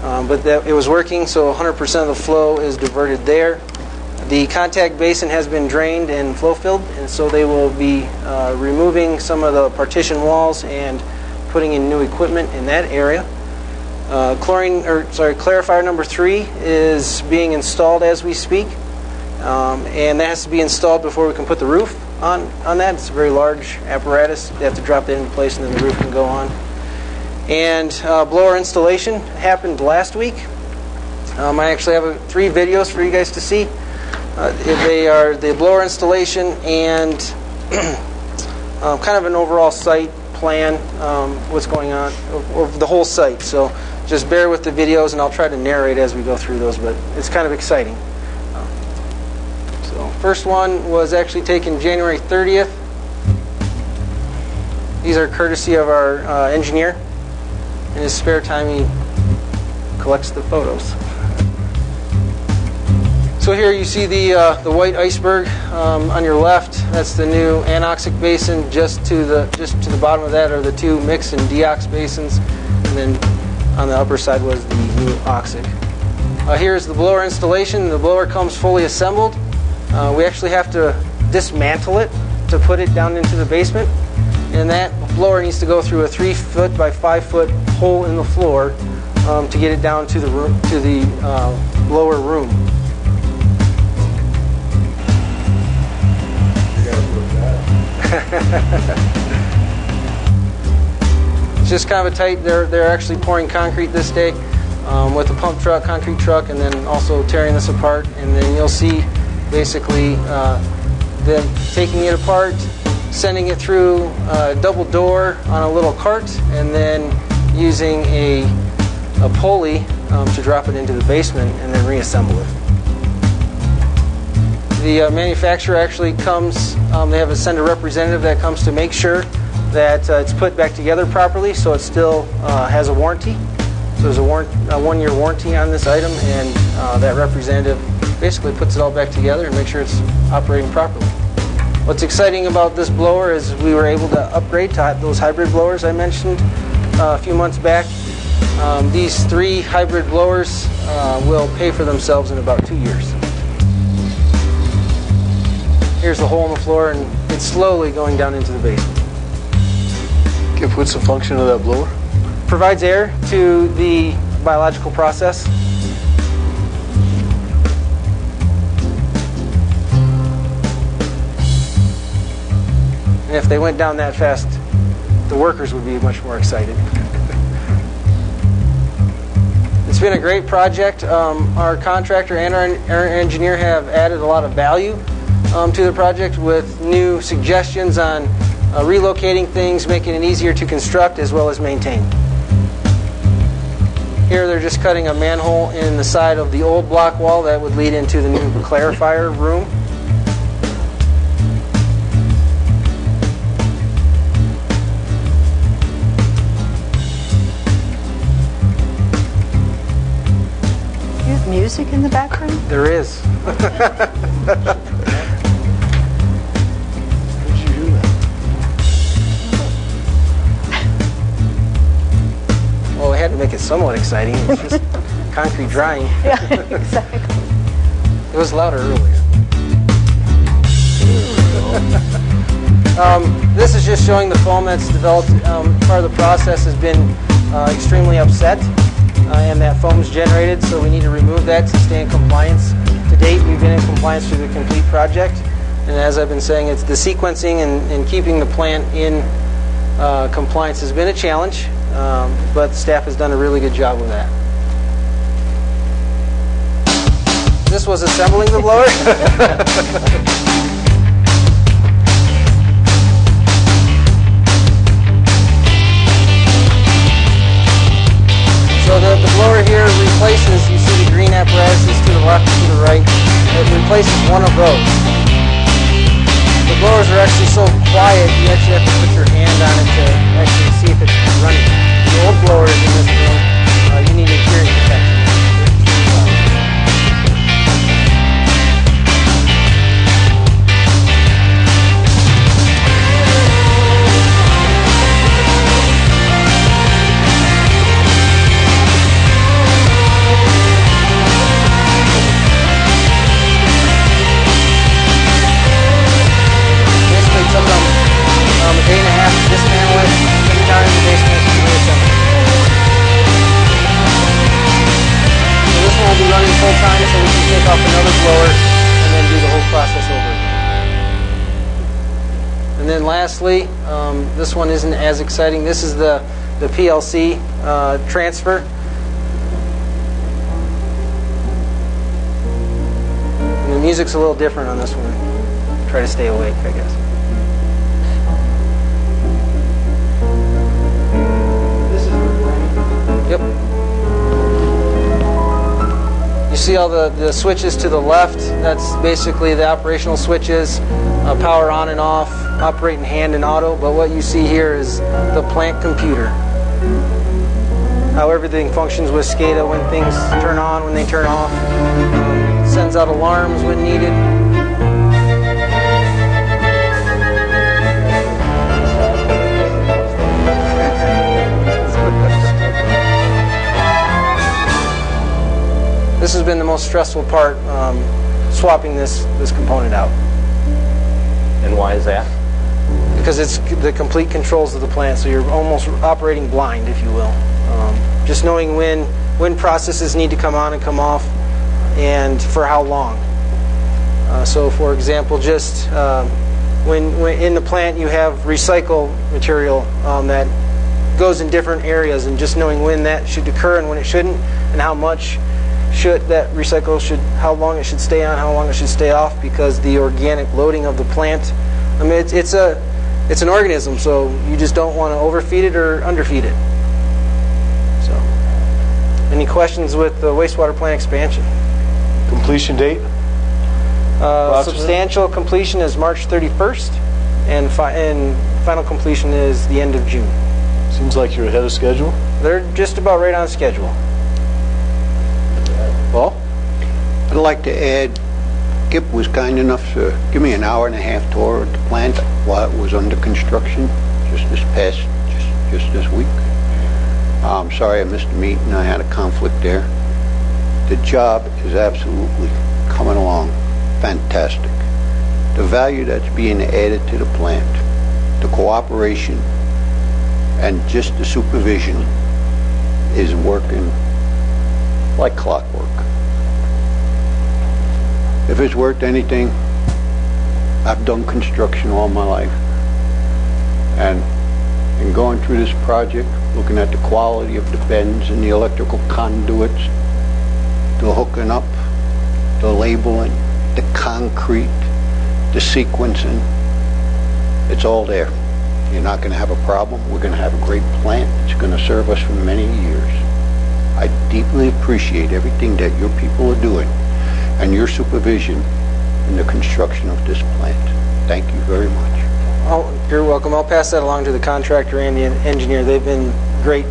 But it was working, so 100% of the flow is diverted there. The contact basin has been drained and flow filled, and so they will be removing some of the partition walls and putting in new equipment in that area. Clarifier number 3 is being installed as we speak, and that has to be installed before we can put the roof on that. It's a very large apparatus. They have to drop that into place, and then the roof can go on. And blower installation happened last week. I actually have 3 videos for you guys to see. They are the blower installation and kind of an overall site plan, what's going on over the whole site. So just bear with the videos, and I'll try to narrate as we go through those, but it's kind of exciting. So first one was actually taken January 30th. These are courtesy of our engineer. In his spare time, he collects the photos. So here you see the white iceberg on your left. That's the new anoxic basin. Just to the bottom of that are the 2 mix and deox basins, and then on the upper side was the new oxic. Here's the blower installation. The blower comes fully assembled. We actually have to dismantle it to put it down into the basement, and that blower needs to go through a 3-foot by 5-foot hole in the floor to get it down to the blower room. It's just kind of a tight. They're actually pouring concrete this day with a pump truck, concrete truck, and then also tearing this apart. And then you'll see basically them taking it apart, sending it through a double door on a little cart, and then using a pulley to drop it into the basement and then reassemble it. The manufacturer actually comes, they have send a representative that comes to make sure that it's put back together properly, so it still has a warranty. So there's a 1-year warranty on this item, and that representative basically puts it all back together and makes sure it's operating properly. What's exciting about this blower is we were able to upgrade to those hybrid blowers I mentioned a few months back. These 3 hybrid blowers will pay for themselves in about 2 years. Here's the hole in the floor, and it's slowly going down into the basement. Kip, what's the function of that blower? Provides air to the biological process. And if they went down that fast, the workers would be much more excited. It's been a great project. Our contractor and our engineer have added a lot of value to the project with new suggestions on relocating things, making it easier to construct as well as maintain. Here they're just cutting a manhole in the side of the old block wall that would lead into the new clarifier room. You have music in the background? There is. Well, we had to make it somewhat exciting. It's just concrete drying. Yeah, exactly. It was louder earlier. This is just showing the foam that's developed. Part of the process has been extremely upset, and that foam is generated, so we need to remove that to stay in compliance. To date, we've been in compliance through the complete project, and as I've been saying, it's the sequencing and keeping the plant in compliance has been a challenge. But staff has done a really good job with that. This was assembling the blower. So the blower here replaces, you see the green apparatuses to the left and to the right, it replaces one of those. The blowers are actually so quiet, you actually have to put your hand on it to actually see if it's running. The old blowers in this room, you need a hearing protection. Basically took them a day and a half to dismantle it, put it down in the basement, and reassemble it. So this one will be running full time, so we can take off another blower and then do the whole process over again. And then lastly, this one isn't as exciting. This is the PLC transfer. And the music's a little different on this one. Try to stay awake, I guess. Yep. You see all the switches to the left? That's basically the operational switches, power on and off, operate in hand and auto. But what you see here is the plant computer. How everything functions with SCADA, when things turn on, when they turn off. Sends out alarms when needed. This has been the most stressful part, swapping this component out. And why is that? Because it's the complete controls of the plant, so you're almost operating blind, if you will. Just knowing when processes need to come on and come off, and for how long. So, for example, just when in the plant you have recycle material that goes in different areas, and just knowing when that should occur and when it shouldn't, and how much that recycle how long it should stay on, how long it should stay off, because the organic loading of the plant. I mean, it's an organism, so you just don't want to overfeed it or underfeed it. So, any questions with the wastewater plant expansion? Completion date? Substantial completion is March 31st, and final completion is the end of June. Seems like you're ahead of schedule. They're just about right on schedule. Paul? I'd like to add, Kip was kind enough to give me an hour-and-a-half tour of the plant while it was under construction, just this week. I'm sorry I missed the meeting. I had a conflict there. The job is absolutely coming along fantastic. The value that's being added to the plant, the cooperation, and just the supervision is working like clockwork. If it's worth anything, I've done construction all my life. And in going through this project, looking at the quality of the bends and the electrical conduits, the hooking up, the labeling, the concrete, the sequencing, it's all there. You're not going to have a problem. We're going to have a great plant. It's going to serve us for many years. I deeply appreciate everything that your people are doing and your supervision in the construction of this plant. Thank you very much. Oh, you're welcome. I'll pass that along to the contractor and the engineer. They've been great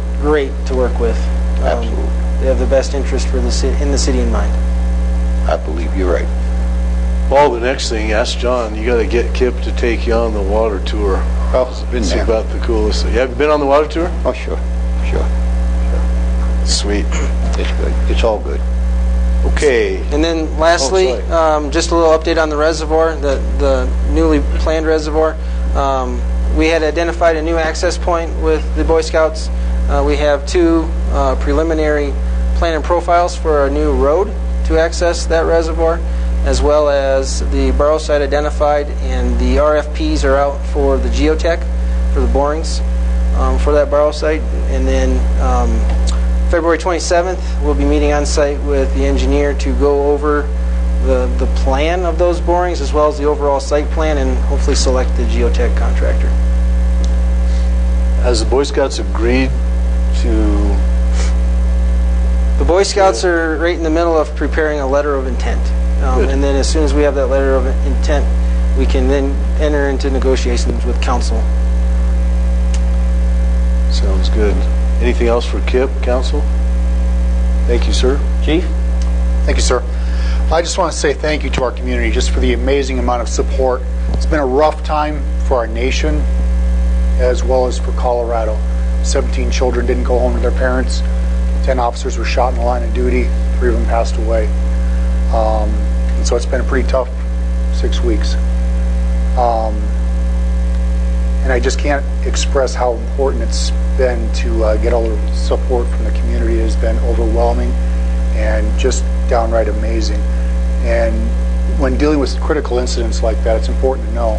to work with. Absolutely. They have the best interest for the in the city in mind. I believe you're right. Paul, the next thing, ask John, you got to get Kip to take you on the water tour. Oh, it's been there. It's about the coolest thing. Have you been on the water tour? Oh, sure. Sweet. It's good. It's all good. Okay. And then lastly, just a little update on the reservoir, the newly planned reservoir. We had identified a new access point with the Boy Scouts. We have 2 preliminary plan and profiles for a new road to access that reservoir, as well as the borrow site identified, and the RFPs are out for the geotech, for the borings for that borrow site. And then February 27th, we'll be meeting on site with the engineer to go over the plan of those borings, as well as the overall site plan, and hopefully select the geotech contractor. Has the Boy Scouts agreed to... The Boy Scouts are right in the middle of preparing a letter of intent. And then as soon as we have that letter of intent, we can then enter into negotiations with council. Sounds good. Anything else for Kip, council? Thank you, sir. Chief? Thank you, sir. I just want to say thank you to our community just for the amazing amount of support. It's been a rough time for our nation as well as for Colorado. 17 children didn't go home to their parents. 10 officers were shot in the line of duty. 3 of them passed away. And so it's been a pretty tough 6 weeks. And I just can't express how important it's been to get all the support from the community. It has been overwhelming and just downright amazing. And when dealing with critical incidents like that, it's important to know.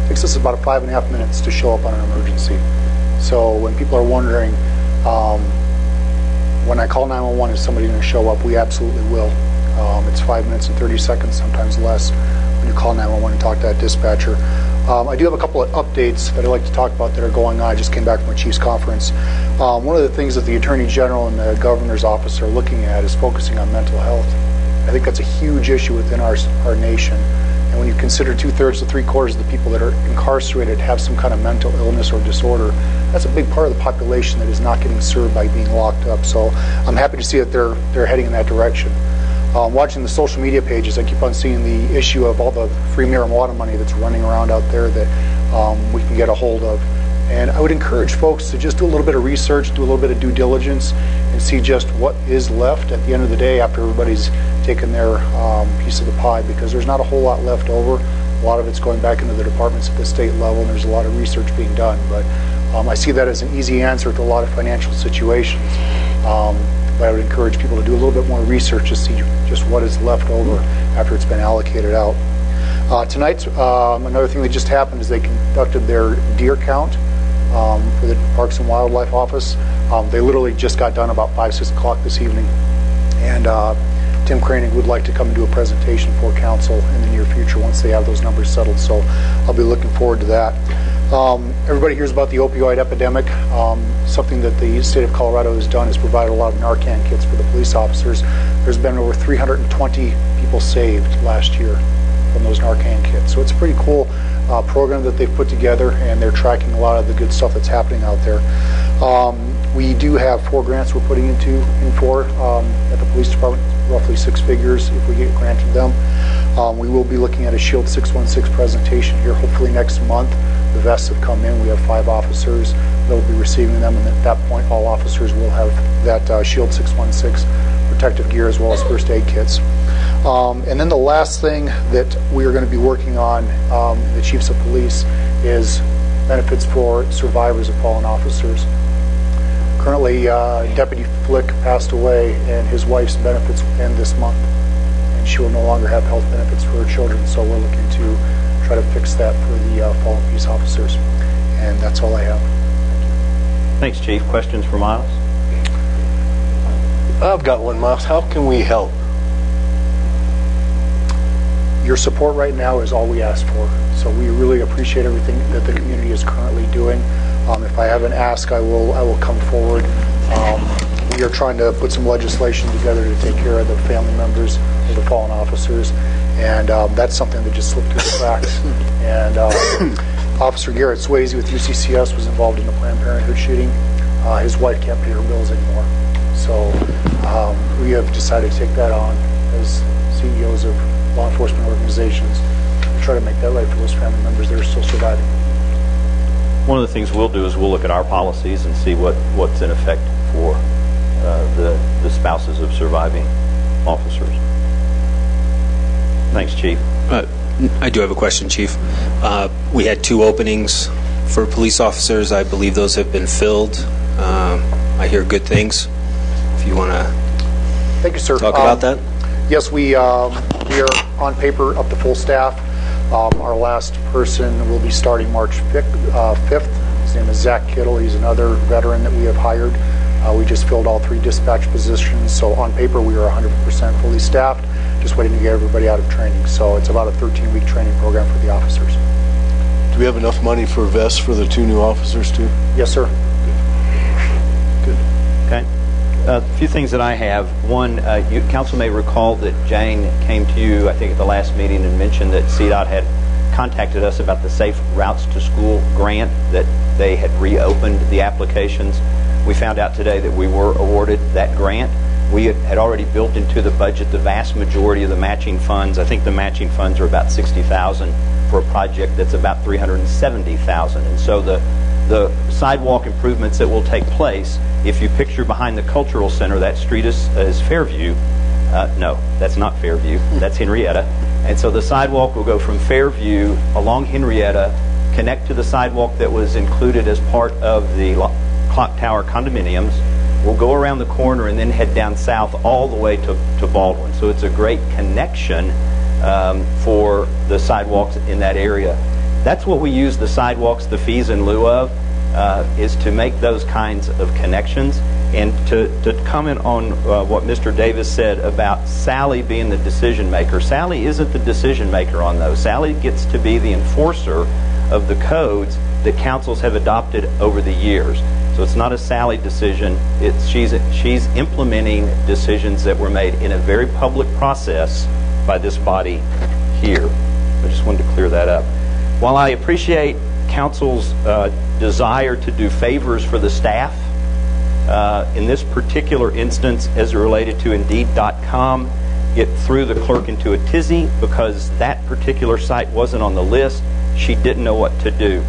It takes us about 5.5 minutes to show up on an emergency. So when people are wondering, when I call 911, is somebody going to show up? We absolutely will. It's 5 minutes and 30 seconds, sometimes less, when you call 911 and talk to that dispatcher. I do have a couple of updates that I'd like to talk about that are going on. I just came back from a Chiefs conference. One of the things that the Attorney General and the Governor's office are looking at is focusing on mental health. I think that's a huge issue within our nation. And when you consider 2/3 to 3/4 of the people that are incarcerated have some kind of mental illness or disorder, that's a big part of the population that is not getting served by being locked up. So I'm happy to see that they're heading in that direction. Watching the social media pages, I keep on seeing the issue of all the free marijuana money that's running around out there that we can get a hold of. And I would encourage folks to just do a little bit of research, do a little bit of due diligence, and see just what is left at the end of the day after everybody's taken their piece of the pie, because there's not a whole lot left over. A lot of it's going back into the departments at the state level, and there's a lot of research being done. But I see that as an easy answer to a lot of financial situations. But I would encourage people to do a little bit more research to see just what is left over after it's been allocated out. Tonight, another thing that just happened is they conducted their deer count for the Parks and Wildlife Office. They literally just got done about 5, 6 o'clock this evening. And Tim Kranig would like to come and do a presentation for council in the near future once they have those numbers settled. So I'll be looking forward to that. Everybody hears about the opioid epidemic. Something that the state of Colorado has done is provided a lot of Narcan kits for the police officers. There's been over 320 people saved last year from those Narcan kits. So it's a pretty cool program that they've put together, and they're tracking a lot of the good stuff that's happening out there. We do have 4 grants we're putting in for at the police department, roughly 6 figures if we get granted them. We will be looking at a Shield 616 presentation here hopefully next month. The vests have come in. We have 5 officers that will be receiving them, and at that point all officers will have that Shield 616 protective gear as well as first aid kits. And then the last thing that we are going to be working on, the chiefs of police, is benefits for survivors of fallen officers. Currently, Deputy Flick passed away, and his wife's benefits will end this month, and she will no longer have health benefits for her children. So we're looking to try to fix that for the fallen peace officers. and that's all I have. Thanks, Chief. Questions for Miles? I've got one, Miles. How can we help? Your support right now is all we asked for, so we really appreciate everything that the community is currently doing. If I have an ask, I will come forward. We are trying to put some legislation together to take care of the family members of the fallen officers, and that's something that just slipped through the cracks. And Officer Garrett Swayze with UCCS was involved in the Planned Parenthood shooting. His wife can't pay her bills anymore, so we have decided to take that on as CEOs of law enforcement organizations to try to make that right for those family members that are still surviving. One of the things we'll do is we'll look at our policies and see what's in effect for the spouses of surviving officers. Thanks, Chief. I do have a question, Chief. We had 2 openings for police officers. I believe those have been filled. I hear good things. If you want to Thank you, sir. talk about that. Yes, we are on paper up to full staff. Our last person will be starting March 5th. His name is Zach Kittle. He's another veteran that we have hired. We just filled all 3 dispatch positions, so on paper we are 100% fully staffed, just waiting to get everybody out of training. So it's about a 13-week training program for the officers. Do we have enough money for vests for the 2 new officers, too? Yes, sir. Good. Okay. A few things that I have. One, Council may recall that Jane came to you, I think, at the last meeting and mentioned that CDOT had contacted us about the Safe Routes to School grant, that they had reopened the applications. We found out today that we were awarded that grant. We had already built into the budget the vast majority of the matching funds. I think the matching funds are about $60,000 for a project that's about $370,000. And so the sidewalk improvements that will take place, if you picture behind the Cultural Center, that street is Fairview. No, that's not Fairview. That's Henrietta. And so the sidewalk will go from Fairview along Henrietta, connect to the sidewalk that was included as part of the Clock Tower condominiums. We'll go around the corner and then head down south all the way to Baldwin. So it's a great connection for the sidewalks in that area. That's what we use the sidewalks, the fees in lieu of, is to make those kinds of connections. And to comment on what Mr. Davis said about Sally being the decision maker. Sally isn't the decision maker on those. Sally gets to be the enforcer of the codes that councils have adopted over the years. So it's not a Sally decision. She's implementing decisions that were made in a very public process by this body here. I just wanted to clear that up. While I appreciate council's desire to do favors for the staff, in this particular instance, as it related to Indeed.com, it threw the clerk into a tizzy because that particular site wasn't on the list. She didn't know what to do.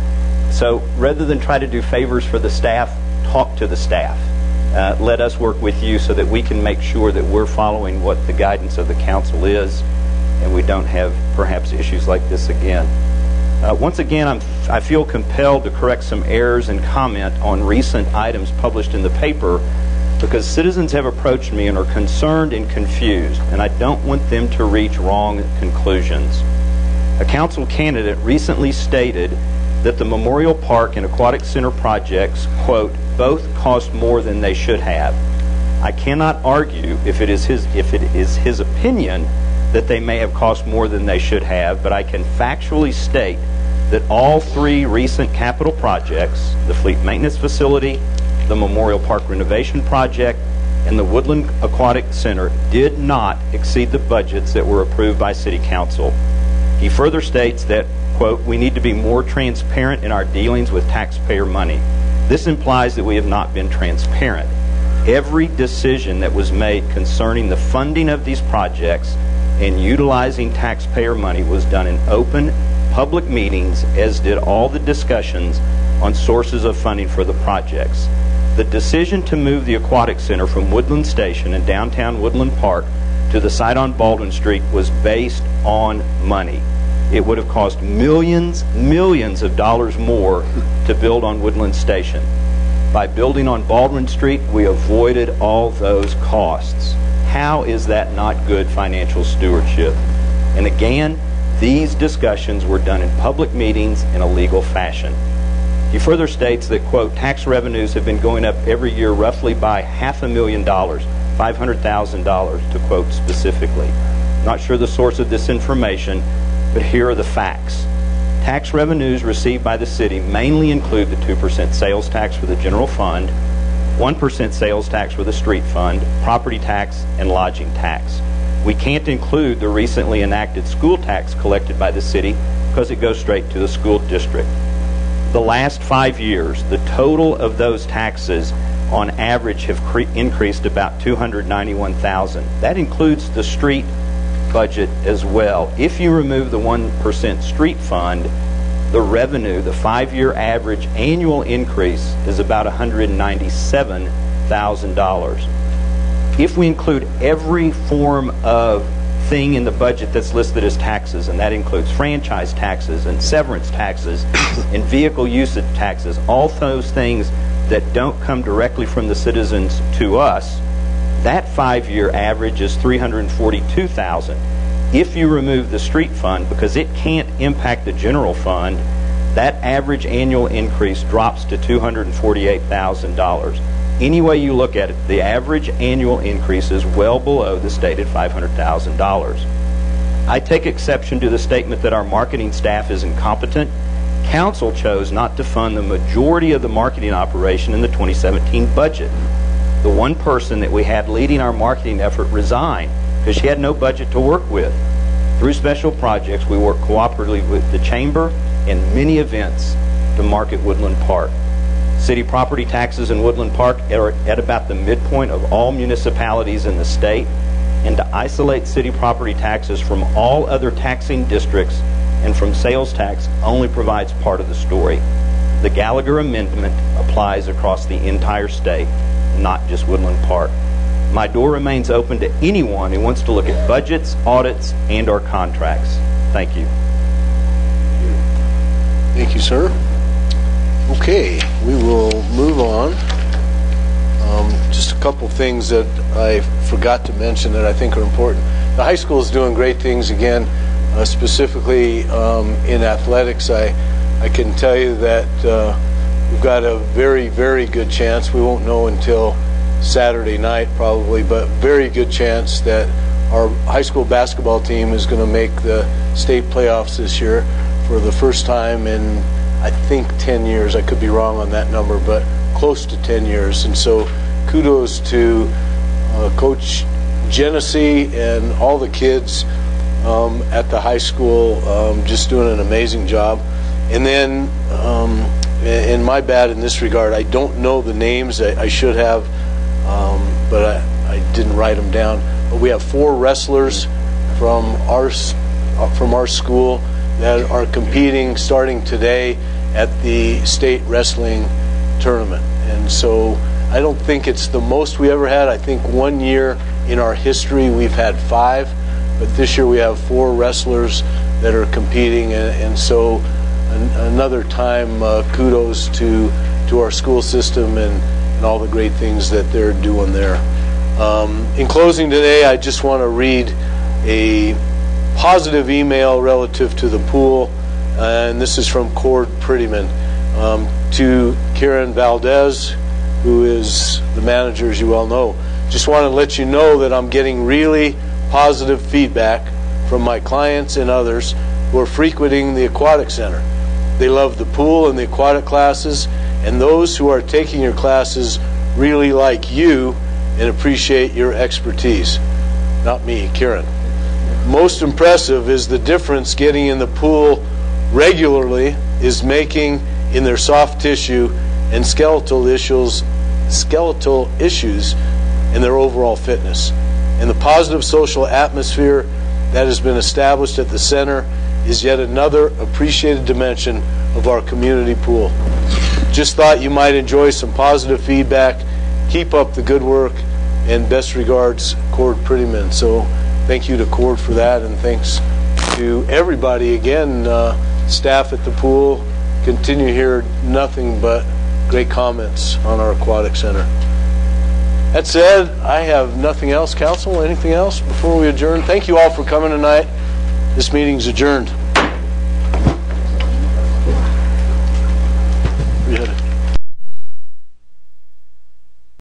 So rather than try to do favors for the staff, talk to the staff. Let us work with you so that we can make sure that we're following what the guidance of the council is and we don't have perhaps issues like this again. Once again, I feel compelled to correct some errors and comment on recent items published in the paper because citizens have approached me and are concerned and confused, and I don't want them to reach wrong conclusions. A council candidate recently stated that the Memorial Park and Aquatic Center projects, quote, both cost more than they should have. I cannot argue if it is his opinion that they may have cost more than they should have, but I can factually state that all 3 recent capital projects, the Fleet Maintenance Facility, the Memorial Park Renovation Project, and the Woodland Aquatic Center did not exceed the budgets that were approved by City Council. He further states that, quote, we need to be more transparent in our dealings with taxpayer money. This implies that we have not been transparent. Every decision that was made concerning the funding of these projects and utilizing taxpayer money was done in open, public meetings, as did all the discussions on sources of funding for the projects. The decision to move the Aquatic Center from Woodland Station in downtown Woodland Park to the site on Baldwin Street was based on money. It would have cost millions of dollars more to build on Woodland Station. By building on Baldwin Street, we avoided all those costs. How is that not good financial stewardship? And again, these discussions were done in public meetings in a legal fashion. He further states that, quote, tax revenues have been going up every year roughly by $500,000, $500,000, to quote specifically. Not sure the source of this information, but here are the facts. Tax revenues received by the city mainly include the 2% sales tax for the general fund, 1% sales tax for the street fund, property tax, and lodging tax. We can't include the recently enacted school tax collected by the city because it goes straight to the school district. The last 5 years, the total of those taxes on average have increased about $291,000. That includes the street budget as well. If you remove the 1% street fund, the revenue, the 5-year average annual increase is about $197,000. If we include every form of thing in the budget that's listed as taxes, and that includes franchise taxes and severance taxes and vehicle usage taxes, all those things that don't come directly from the citizens to us, that 5-year average is $342,000. If you remove the street fund, because it can't impact the general fund, that average annual increase drops to $248,000. Any way you look at it, the average annual increase is well below the stated $500,000. I take exception to the statement that our marketing staff is incompetent. Council chose not to fund the majority of the marketing operation in the 2017 budget. The one person that we had leading our marketing effort resigned because she had no budget to work with. Through special projects, we work cooperatively with the Chamber and many events to market Woodland Park. City property taxes in Woodland Park are at about the midpoint of all municipalities in the state, and to isolate city property taxes from all other taxing districts and from sales tax only provides part of the story. The Gallagher Amendment applies across the entire state, not just Woodland Park. My door remains open to anyone who wants to look at budgets, audits, and or contracts. Thank you. Thank you, sir. Okay, we will move on. Just a couple things that I forgot to mention that I think are important. The high school is doing great things again, specifically in athletics. I can tell you that we've got a very, very good chance. We won't know until Saturday night probably, but very good chance that our high school basketball team is going to make the state playoffs this year for the first time in, I think, 10 years. I could be wrong on that number, but close to 10 years. And so kudos to Coach Genesee and all the kids at the high school, just doing an amazing job. And then, and my bad in this regard, I don't know the names. I should have, but I didn't write them down. But we have 4 wrestlers from our school that are competing starting today at the state wrestling tournament. And so I don't think it's the most we ever had. I think one year in our history we've had 5, but this year we have 4 wrestlers that are competing, and so another time kudos to our school system and all the great things that they're doing there. In closing today, I just want to read a positive email relative to the pool, and this is from Cord Prettyman to Karen Valdez, who is the manager, as you well know. Just want to let you know that I'm getting really positive feedback from my clients and others who are frequenting the aquatic center. They love the pool and the aquatic classes, and those who are taking your classes really like you and appreciate your expertise. Not me, Karen. Most impressive is the difference getting in the pool regularly is making in their soft tissue and skeletal issues in their overall fitness. And the positive social atmosphere that has been established at the center is yet another appreciated dimension of our community pool. Just thought you might enjoy some positive feedback. Keep up the good work, and best regards, Cord Prettyman. So thank you to Cord for that, and thanks to everybody again, staff at the pool. Continue to hear nothing but great comments on our aquatic center. That said, I have nothing else. Council, anything else before we adjourn? Thank you all for coming tonight. This meeting's adjourned. You had a